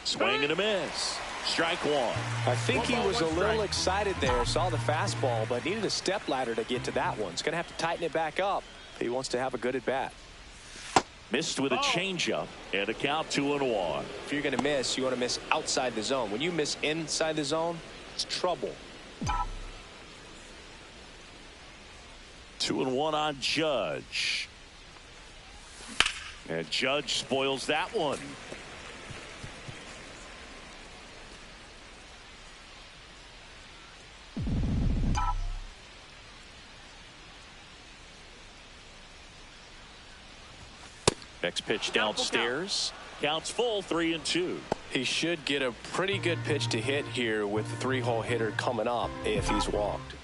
Swing and a miss. Strike one. I think he was a one little strike. excited there, saw the fastball, but needed a step ladder to get to that one. He's going to have to tighten it back up if he wants to have a good at bat. Missed with a changeup and a count 2-1. If you're going to miss, you want to miss outside the zone. When you miss inside the zone, it's trouble. 2-1 on Judge. And Judge spoils that one. Next pitch downstairs. Counts full, 3-2. He should get a pretty good pitch to hit here with the 3-hole hitter coming up if he's walked.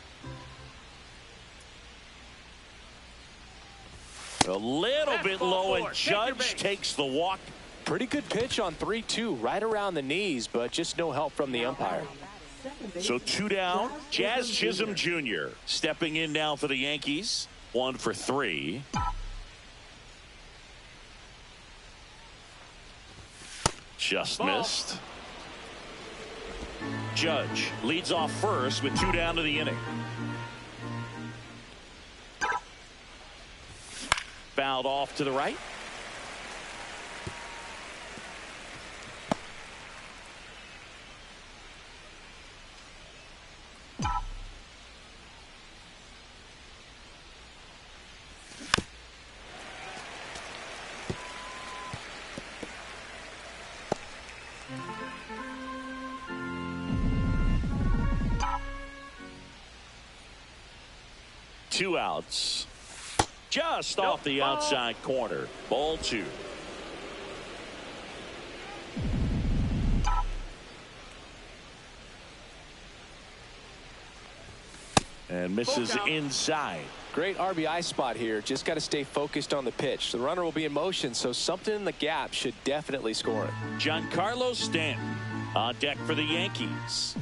A little bit low, and Take your Judge base. takes the walk. Pretty good pitch on 3-2, right around the knees, but just no help from the umpire. So 2 down. Jazz Chisholm Jr. stepping in now for the Yankees. 1 for 3. Just missed. Judge leads off first with 2 down to the inning. Fouled off to the right. Two outs. Just off the outside corner. Ball 2. And misses inside. Great RBI spot here. Just got to stay focused on the pitch. The runner will be in motion, so something in the gap should definitely score it. Giancarlo Stanton on deck for the Yankees.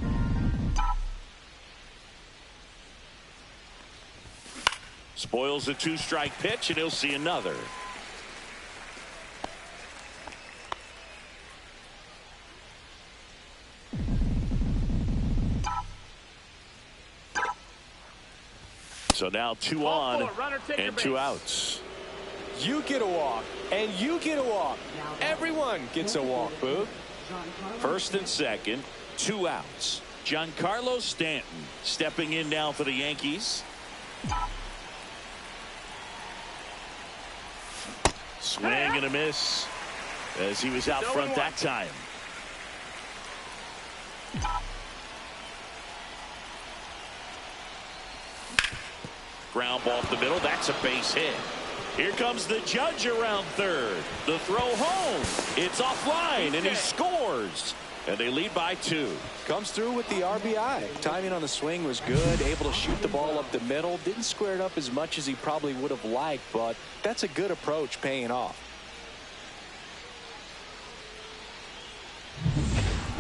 Spoils a 2-strike pitch, and he'll see another. So now 2 on and 2 outs. You get a walk, and you get a walk. Everyone gets a walk, Boog. First and second, 2 outs. Giancarlo Stanton stepping in now for the Yankees. Swing and a miss as he was out front that time. Ground ball up the middle. That's a base hit. Here comes the Judge around third. The throw home. It's offline, and he scores. And they lead by 2. Comes through with the RBI. Timing on the swing was good. Able to shoot the ball up the middle. Didn't square it up as much as he probably would have liked, but that's a good approach paying off.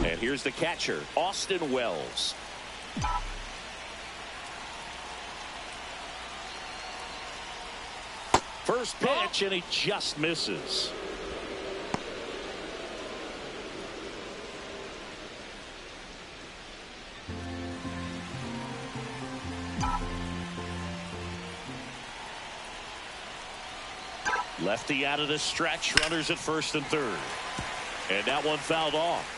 And here's the catcher, Austin Wells. First pitch, and he just misses. Lefty out of the stretch, runners at first and third. And that one fouled off.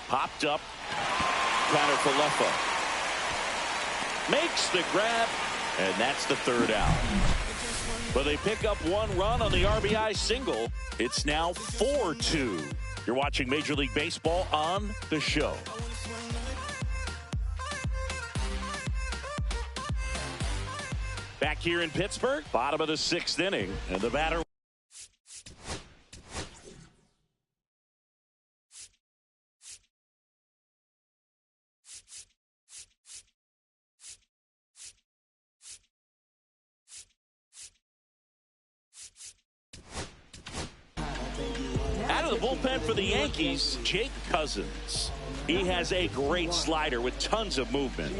Popped up. Tanner Falefa makes the grab, and that's the 3rd out. But they pick up 1 run on the RBI single. It's now 4-2. You're watching Major League Baseball on The Show. Back here in Pittsburgh, bottom of the 6th inning, and the batter the bullpen for the Yankees, Jake Cousins. He has a great slider with tons of movement.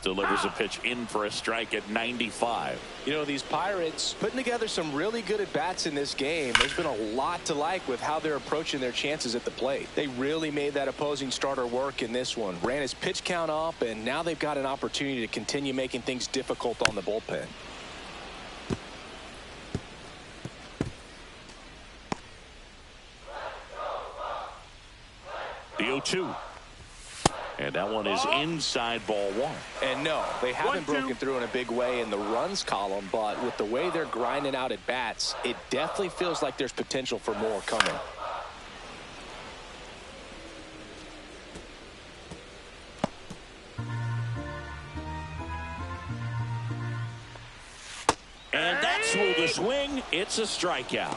Delivers a pitch in for a strike at 95. You know, these Pirates putting together some really good at-bats in this game. There's been a lot to like with how they're approaching their chances at the plate. They really made that opposing starter work in this one. Ran his pitch count up, and now they've got an opportunity to continue making things difficult on the bullpen. The 0-2. And that one is inside, ball one. And no, they haven't broken through in a big way in the runs column, but with the way they're grinding out at bats, it definitely feels like there's potential for more coming. And that's ruled a swing. It's a strikeout.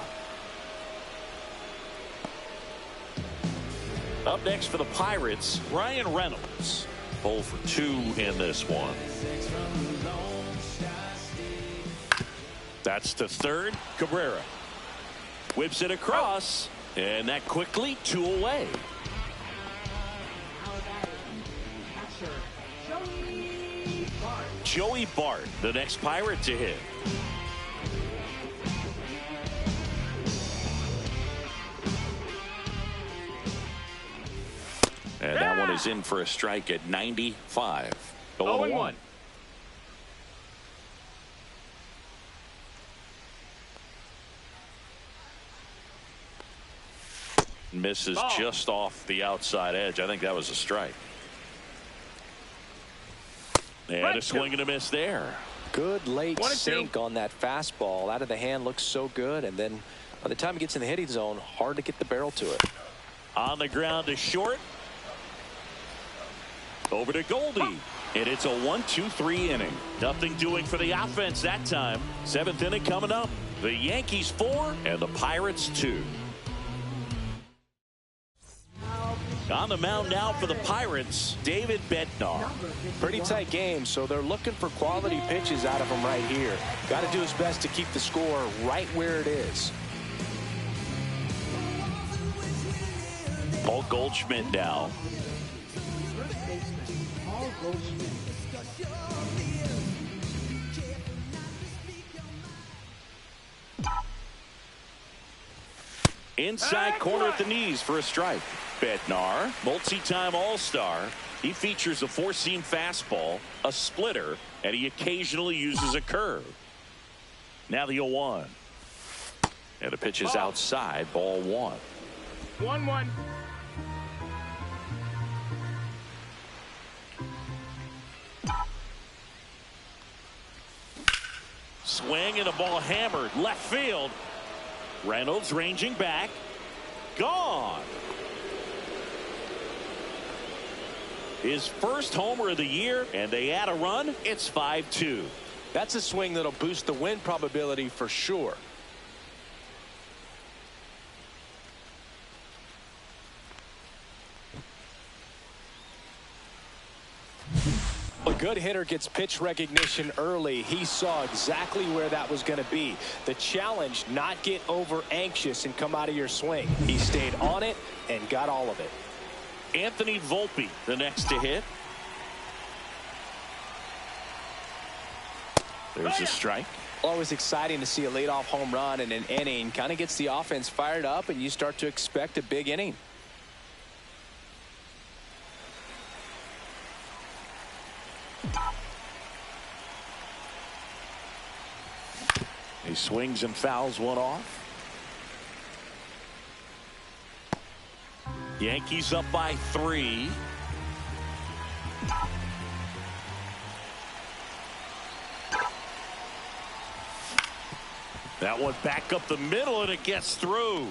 Up next for the Pirates, Ryan Reynolds. 0 for 2 in this one. That's to third. Cabrera whips it across, and that quickly 2 away. Joey Bart, the next Pirate to hit. And that one is in for a strike at 95. 0-1. Misses just off the outside edge. I think that was a strike. And a swing and a miss there. Good late sink on that fastball. Out of the hand, looks so good. And then by the time he gets in the hitting zone, hard to get the barrel to it. On the ground to short. Over to Goldie. And it's a 1-2-3 inning. Nothing doing for the offense that time. 7th inning coming up. The Yankees 4 and the Pirates 2. On the mound now for the Pirates, David Bednar. Pretty tight game, so they're looking for quality pitches out of him right here. Got to do his best to keep the score right where it is. Paul Goldschmidt now. Inside corner at the knees for a strike. Bednar, multi-time All-Star. He features a 4-seam fastball, a splitter, and he occasionally uses a curve. Now the 0-1. And the pitch is outside, ball 1. 1-1. Swing and a ball hammered left field. Reynolds ranging back. Gone. His first homer of the year, and they add a run. It's 5-2. That's a swing that'll boost the win probability for sure. A good hitter gets pitch recognition early. He saw exactly where that was going to be. The challenge, not get over anxious and come out of your swing. He stayed on it and got all of it. Anthony Volpe, the next to hit. There's a strike. Always exciting to see a leadoff home run in an inning. Kind of gets the offense fired up, and you start to expect a big inning. He swings and fouls one off. Yankees up by 3. That one back up the middle, and it gets through.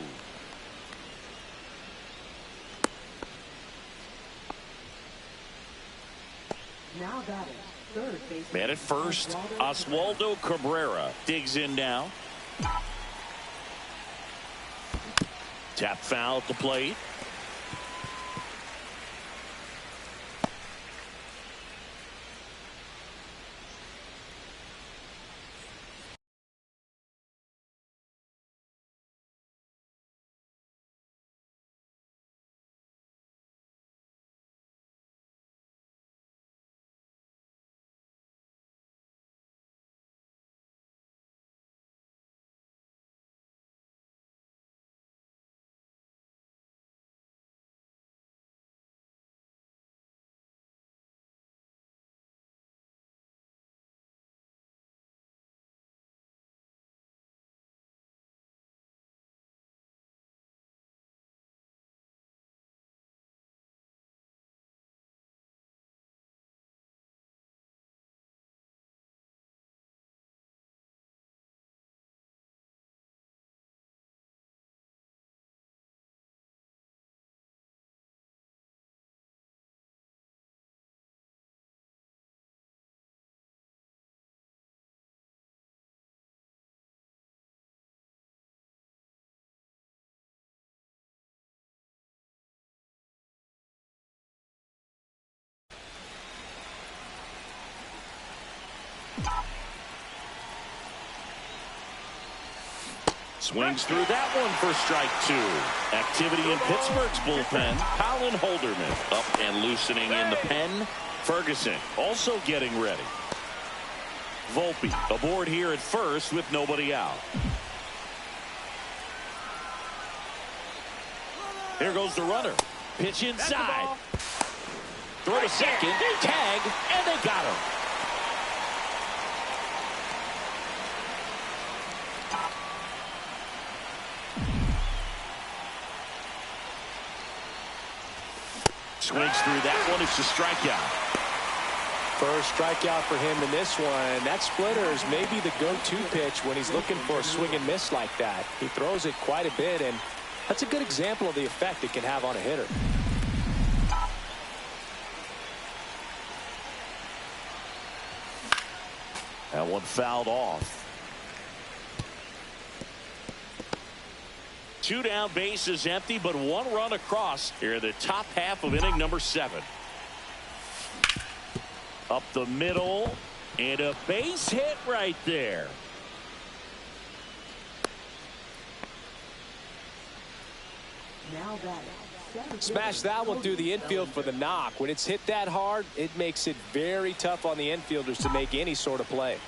Now batting, third base. Man at first, Oswaldo Cabrera digs in now. Tap foul at the plate. Swings through that one for strike 2. Activity in Pittsburgh's bullpen. Colin Holderman up and loosening in the pen. Ferguson also getting ready. Volpe aboard here at first with nobody out. Here goes the runner. Pitch inside. Throw to second. Tag. And they got him. Swings through that one. It's a strikeout. First strikeout for him in this one. That splitter is maybe the go-to pitch when he's looking for a swing and miss like that. He throws it quite a bit, and that's a good example of the effect it can have on a hitter. That one fouled off. 2 down, base is empty, but 1 run across here in the top half of inning number 7. Up the middle, and a base hit right there. Now batting. Smash that one through the infield for the knock. When it's hit that hard, it makes it very tough on the infielders to make any sort of play.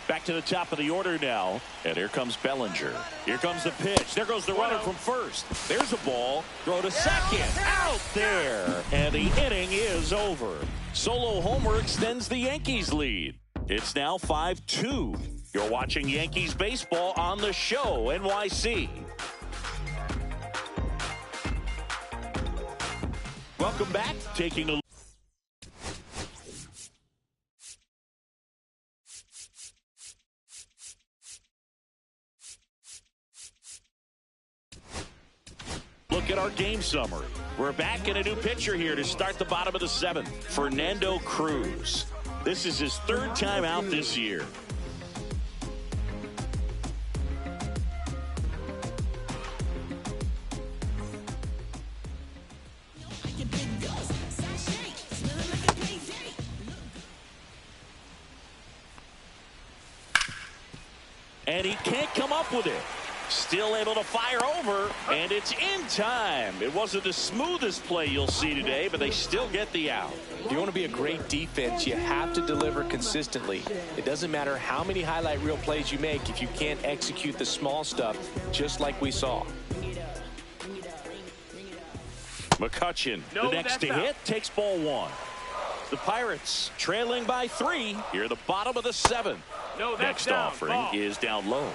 Back to the top of the order now, and here comes Bellinger. Here comes the pitch. There goes the runner from first. There's a ball. Throw to second. Out there. And the inning is over. Solo homer extends the Yankees lead. It's now 5-2. You're watching Yankees baseball on the show, NYC. Welcome back. Taking a look at our game summary. We're back in a new pitcher here to start the bottom of the 7th. Fernando Cruz. This is his 3rd time out this year. And he can't come up with it. Still able to fire over, and it's in time. It wasn't the smoothest play you'll see today, but they still get the out. If you want to be a great defense, you have to deliver consistently. It doesn't matter how many highlight reel plays you make if you can't execute the small stuff, just like we saw. McCutchen, the next to hit, takes ball 1. The Pirates trailing by 3 here at the bottom of the 7th. Next offering is down low.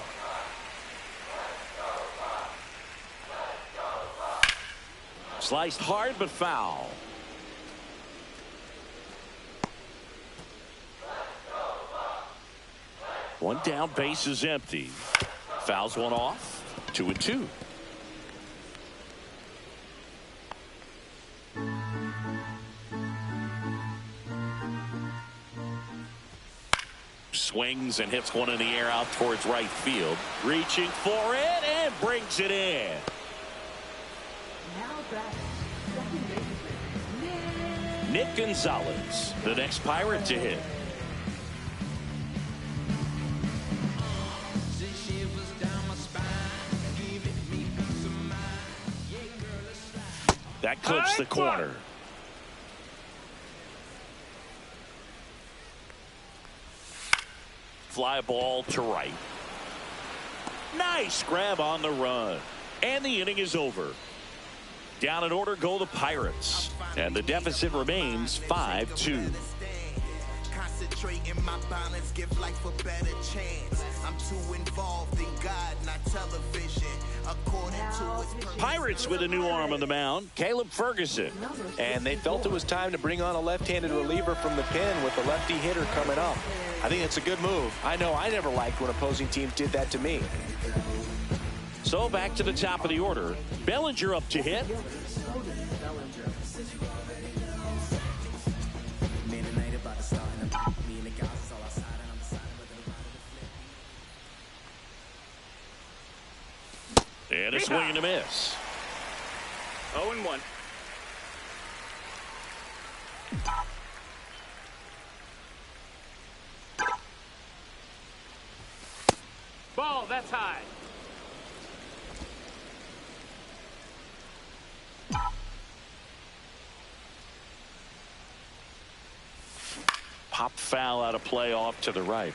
Sliced hard but foul. One down, base is empty. Fouls one off. 2-2. Swings and hits one in the air out towards right field. Reaching for it and brings it in. Now batting. Second baseman. Nick Gonzalez, the next Pirate to hit. That clips the corner. Fly ball to right. Nice grab on the run. And the inning is over. Down in order go the Pirates. And the deficit remains 5-2. Concentrating my balance, give life a better chance. I'm too involved in God, not television. According to its purpose. Pirates with a new arm on the mound, Caleb Ferguson. And they felt it was time to bring on a left-handed reliever from the pen with a lefty hitter coming up. I think it's a good move. I know I never liked when opposing teams did that to me. So back to the top of the order. Bellinger up to hit. And a swing and a miss. 0-1. Ball, that's high. Pop foul out of play off to the right.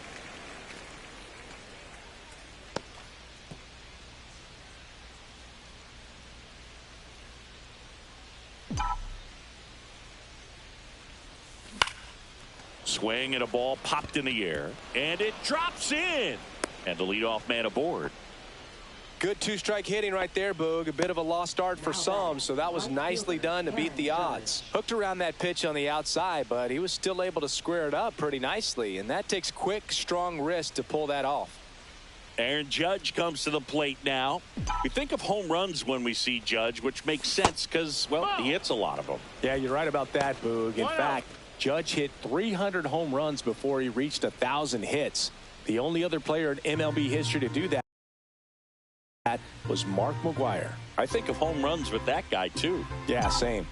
Swing and a ball popped in the air, and it drops in, and the leadoff man aboard. Good two-strike hitting right there, Boog. A bit of a lost start for some, so that was nicely done to beat the odds. Hooked around that pitch on the outside, but he was still able to square it up pretty nicely, and that takes quick, strong wrist to pull that off. Aaron Judge comes to the plate now. We think of home runs when we see Judge, which makes sense because, well, he hits a lot of them. Yeah, you're right about that, Boog. In fact, Judge hit 300 home runs before he reached 1,000 hits. The only other player in MLB history to do that was Mark McGwire. I think of home runs with that guy, too. Yeah, same.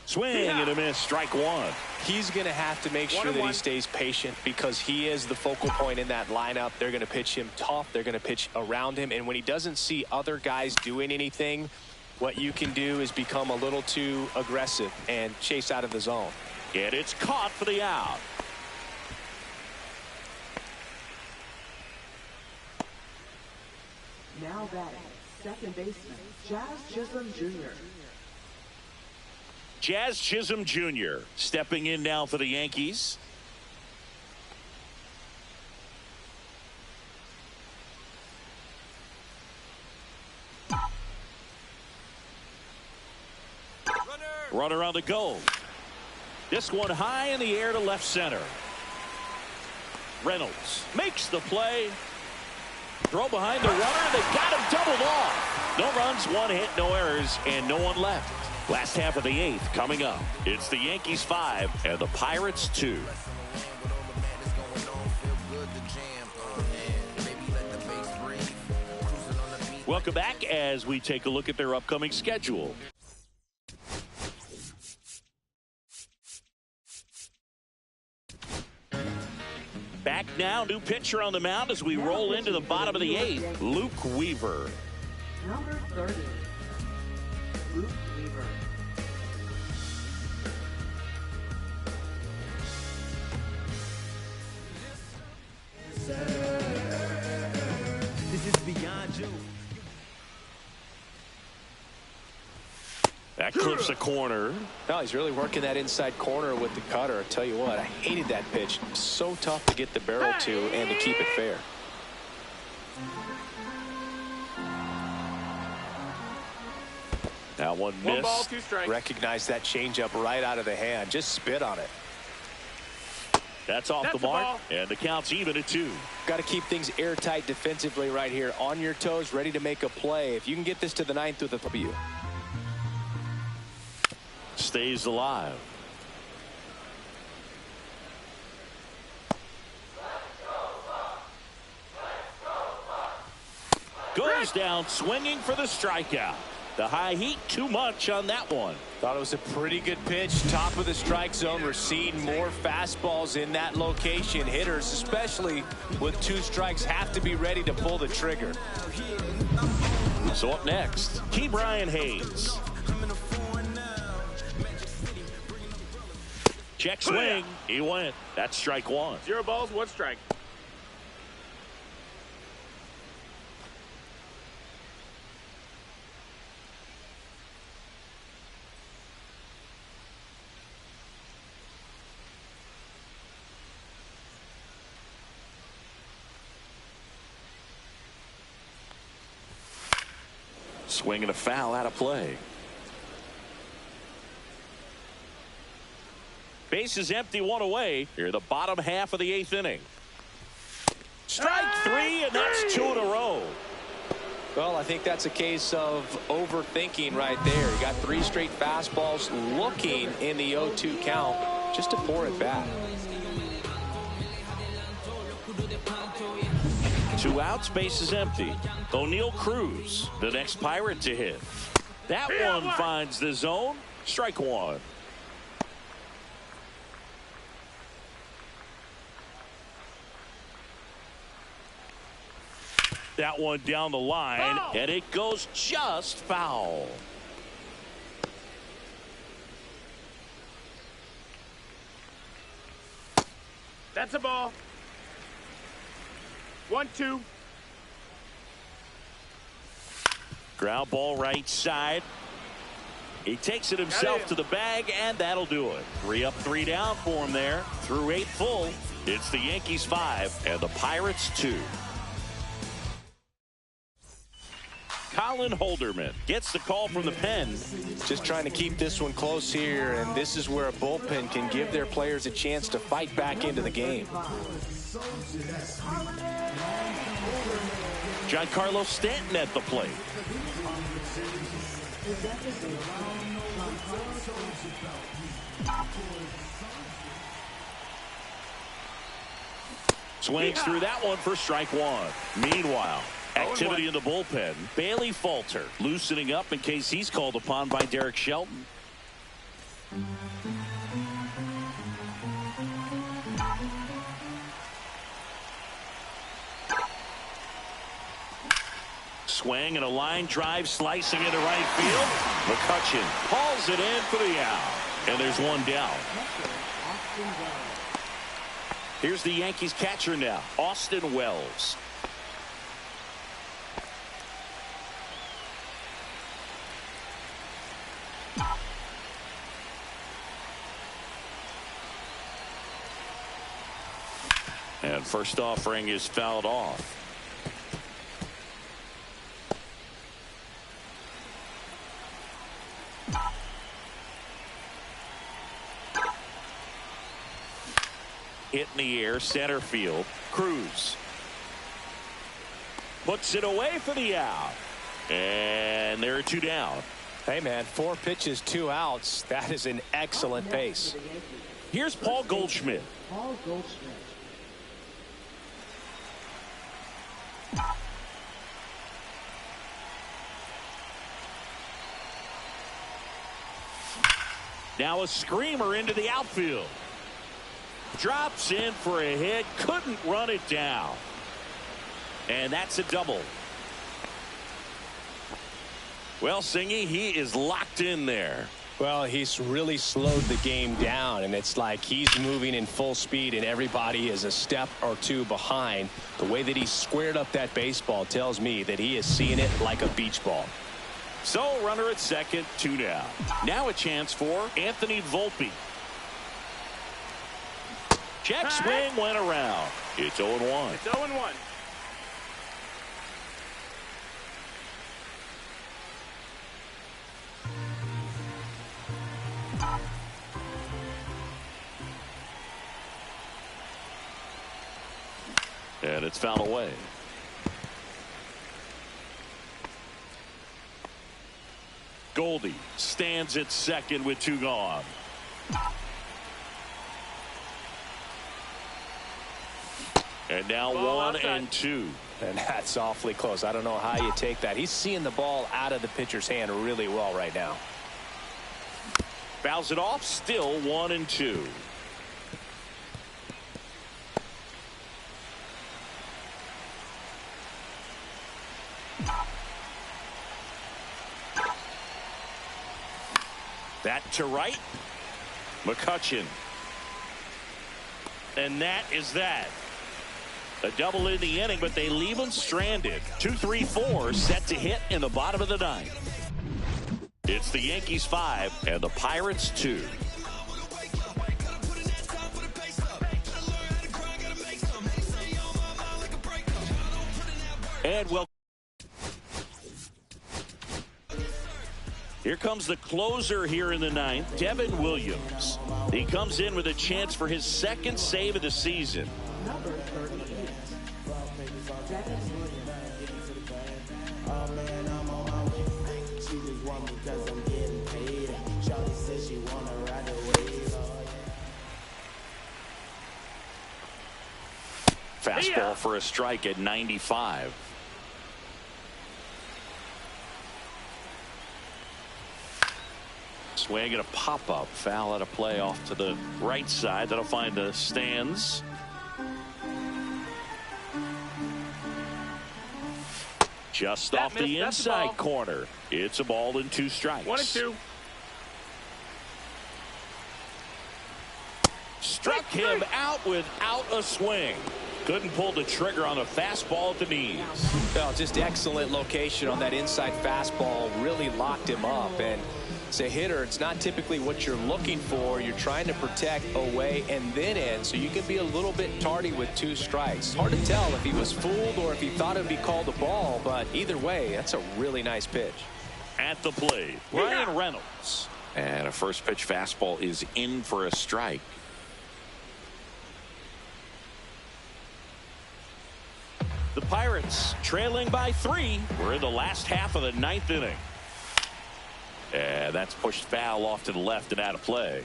Swing and a miss, strike one. He's going to have to make sure that he stays patient because he is the focal point in that lineup. They're going to pitch him tough. They're going to pitch around him. And when he doesn't see other guys doing anything, what you can do is become a little too aggressive and chase out of the zone. And it's caught for the out. Now batting, second baseman, Jazz Chisholm Jr. Jazz Chisholm Jr. stepping in now for the Yankees. Runner on the go. This one high in the air to left center. Reynolds makes the play. Throw behind the runner. They got him doubled off. No runs, one hit, no errors, and no one left. Last half of the eighth coming up. It's the Yankees 5 and the Pirates 2. Welcome back as we take a look at their upcoming schedule. Back now, new pitcher on the mound as we roll into the bottom of the eighth. Luke Weaver. Number 30, Luke Weaver. This is beyond you. That clips a corner. No, he's really working that inside corner with the cutter. I tell you what, I hated that pitch. So tough to get the barrel to and to keep it fair. That one missed. One ball, two strikes. Recognize that changeup right out of the hand. Just spit on it. That's off the mark, and the count's even at 2. Got to keep things airtight defensively right here. On your toes, ready to make a play. If you can get this to the 9th with a W. Stays alive. Goes down swinging for the strikeout. The high heat, too much on that one. Thought it was a pretty good pitch. Top of the strike zone. We're seeing more fastballs in that location. Hitters, especially with 2 strikes, have to be ready to pull the trigger. So up next, Key Brian Hayes. Check swing. He went. That's strike one. 0 balls, 1 strike. Swing and a foul out of play. Base is empty, 1 away. Here the bottom half of the 8th inning. Strike 3, and that's 2 in a row. Well, I think that's a case of overthinking right there. You got 3 straight fastballs looking in the 0-2 count just to pour it back. 2 outs, base is empty. O'Neal Cruz, the next Pirate to hit. That one finds the zone. Strike 1. That one down the line, and it goes just foul. That's a ball. 1-2. Ground ball right side. He takes it himself to the bag, and that'll do it. 3 up, 3 down for him there. Through 8 full. It's the Yankees 5 and the Pirates 2. Colin Holderman gets the call from the pen. Just trying to keep this one close here, and this is where a bullpen can give their players a chance to fight back into the game. Giancarlo Stanton at the plate. Swings through that one for strike 1. Meanwhile, activity in the bullpen. Bailey Falter loosening up in case he's called upon by Derek Shelton. Swing and a line drive slicing into right field. McCutchen hauls it in for the out. And there's one down. Here's the Yankees catcher now, Austin Wells. And first offering is fouled off. Hit in the air, center field. Cruz puts it away for the out. And there are 2 down. Hey, man, 4 pitches, 2 outs. That is an excellent pace. Here's Paul Goldschmidt. Paul Goldschmidt. Now a screamer into the outfield. Drops in for a hit. Couldn't run it down. And that's a double. Well, Singy, he is locked in there. Well, he's really slowed the game down, and it's like he's moving in full speed, and everybody is a step or 2 behind. The way that he squared up that baseball tells me that he is seeing it like a beach ball. So, runner at second, 2 down. Now a chance for Anthony Volpe. Check swing went around. It's 0-1. It's 0-1. And it's fouled away. Goldie stands at second with 2 gone. And now 1 and 2. And that's awfully close. I don't know how you take that. He's seeing the ball out of the pitcher's hand really well right now. Fouls it off. Still 1 and 2. That to right. McCutchen. And that is that. A double in the inning, but they leave him stranded. 2-3-4 set to hit in the bottom of the 9th. It's the Yankees 5 and the Pirates 2. And well, here comes the closer here in the 9th, Devin Williams. He comes in with a chance for his 2nd save of the season. Number 38. Devin Fastball for a strike at 95. Swing and a pop-up. Foul out of play off to the right side. That'll find the stands. Just off the inside corner. It's a ball and 2 strikes. 1 and 2. Struck him out without a swing. Couldn't pull the trigger on the fastball at the knees. Well, just excellent location on that inside fastball. Really locked him up. And as a hitter, it's not typically what you're looking for. You're trying to protect away and then in, so you can be a little bit tardy with 2 strikes. Hard to tell if he was fooled or if he thought it would be called a ball, but either way, that's a really nice pitch. At the plate, Ryan Reynolds. And a first pitch fastball is in for a strike. The Pirates trailing by 3. We're in the last half of the 9th inning. And that's pushed foul off to the left and out of play.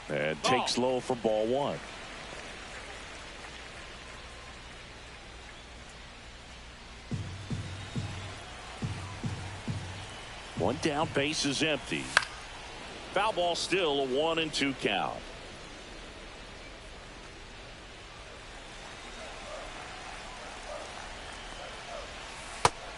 And takes low for ball 1. One down, base is empty. Foul ball, still a 1-2 count.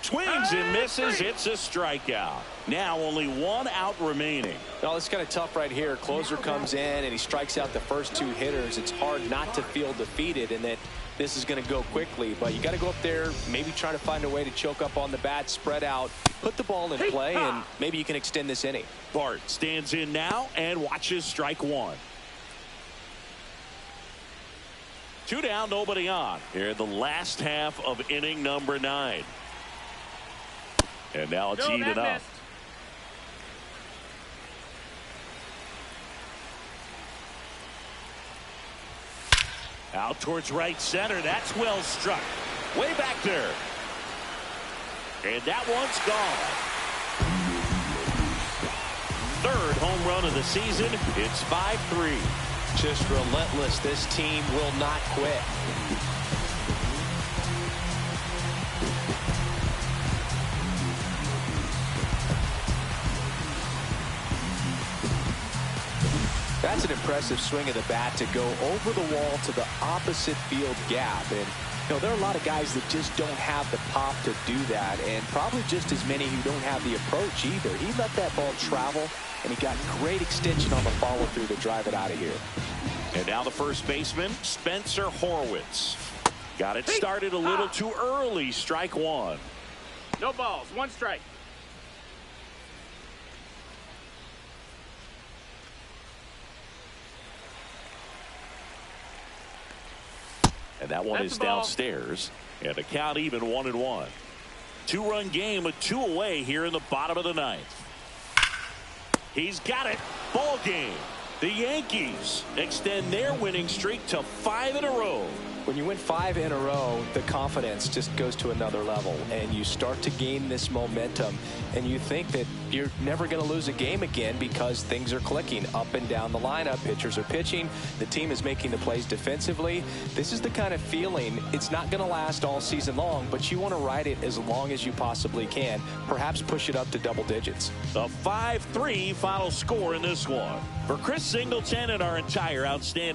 Swings and misses. It's a strikeout. Now only 1 out remaining. Well, it's kind of tough right here. Closer comes in and he strikes out the first 2 hitters. It's hard not to feel defeated and that this is going to go quickly, but you got to go up there, maybe try to find a way to choke up on the bat, spread out, put the ball in play, and maybe you can extend this inning. Bart stands in now and watches strike 1. 2 down, nobody on. Here in the last half of inning number 9. And now it's even up. Out towards right center. That's well struck. Way back there. And that one's gone. 3rd home run of the season. It's 5-3. Just relentless. This team will not quit. That's an impressive swing of the bat to go over the wall to the opposite field gap. And there are a lot of guys that just don't have the pop to do that, and probably just as many who don't have the approach either. He let that ball travel, and he got great extension on the follow through to drive it out of here. And now the first baseman, Spencer Horwitz. Got it started a little too early. Strike 1. No balls. 1 strike. And that one is downstairs. And the count even 1-1. 2-run game with 2 away here in the bottom of the 9th. He's got it. Ball game. The Yankees extend their winning streak to 5 in a row. When you win 5 in a row, the confidence just goes to another level, and you start to gain this momentum, and you think that you're never going to lose a game again because things are clicking up and down the lineup. Pitchers are pitching. The team is making the plays defensively. This is the kind of feeling, it's not going to last all season long, but you want to ride it as long as you possibly can. Perhaps push it up to double digits. The 5-3 final score in this one. For Chris Singleton and our entire outstanding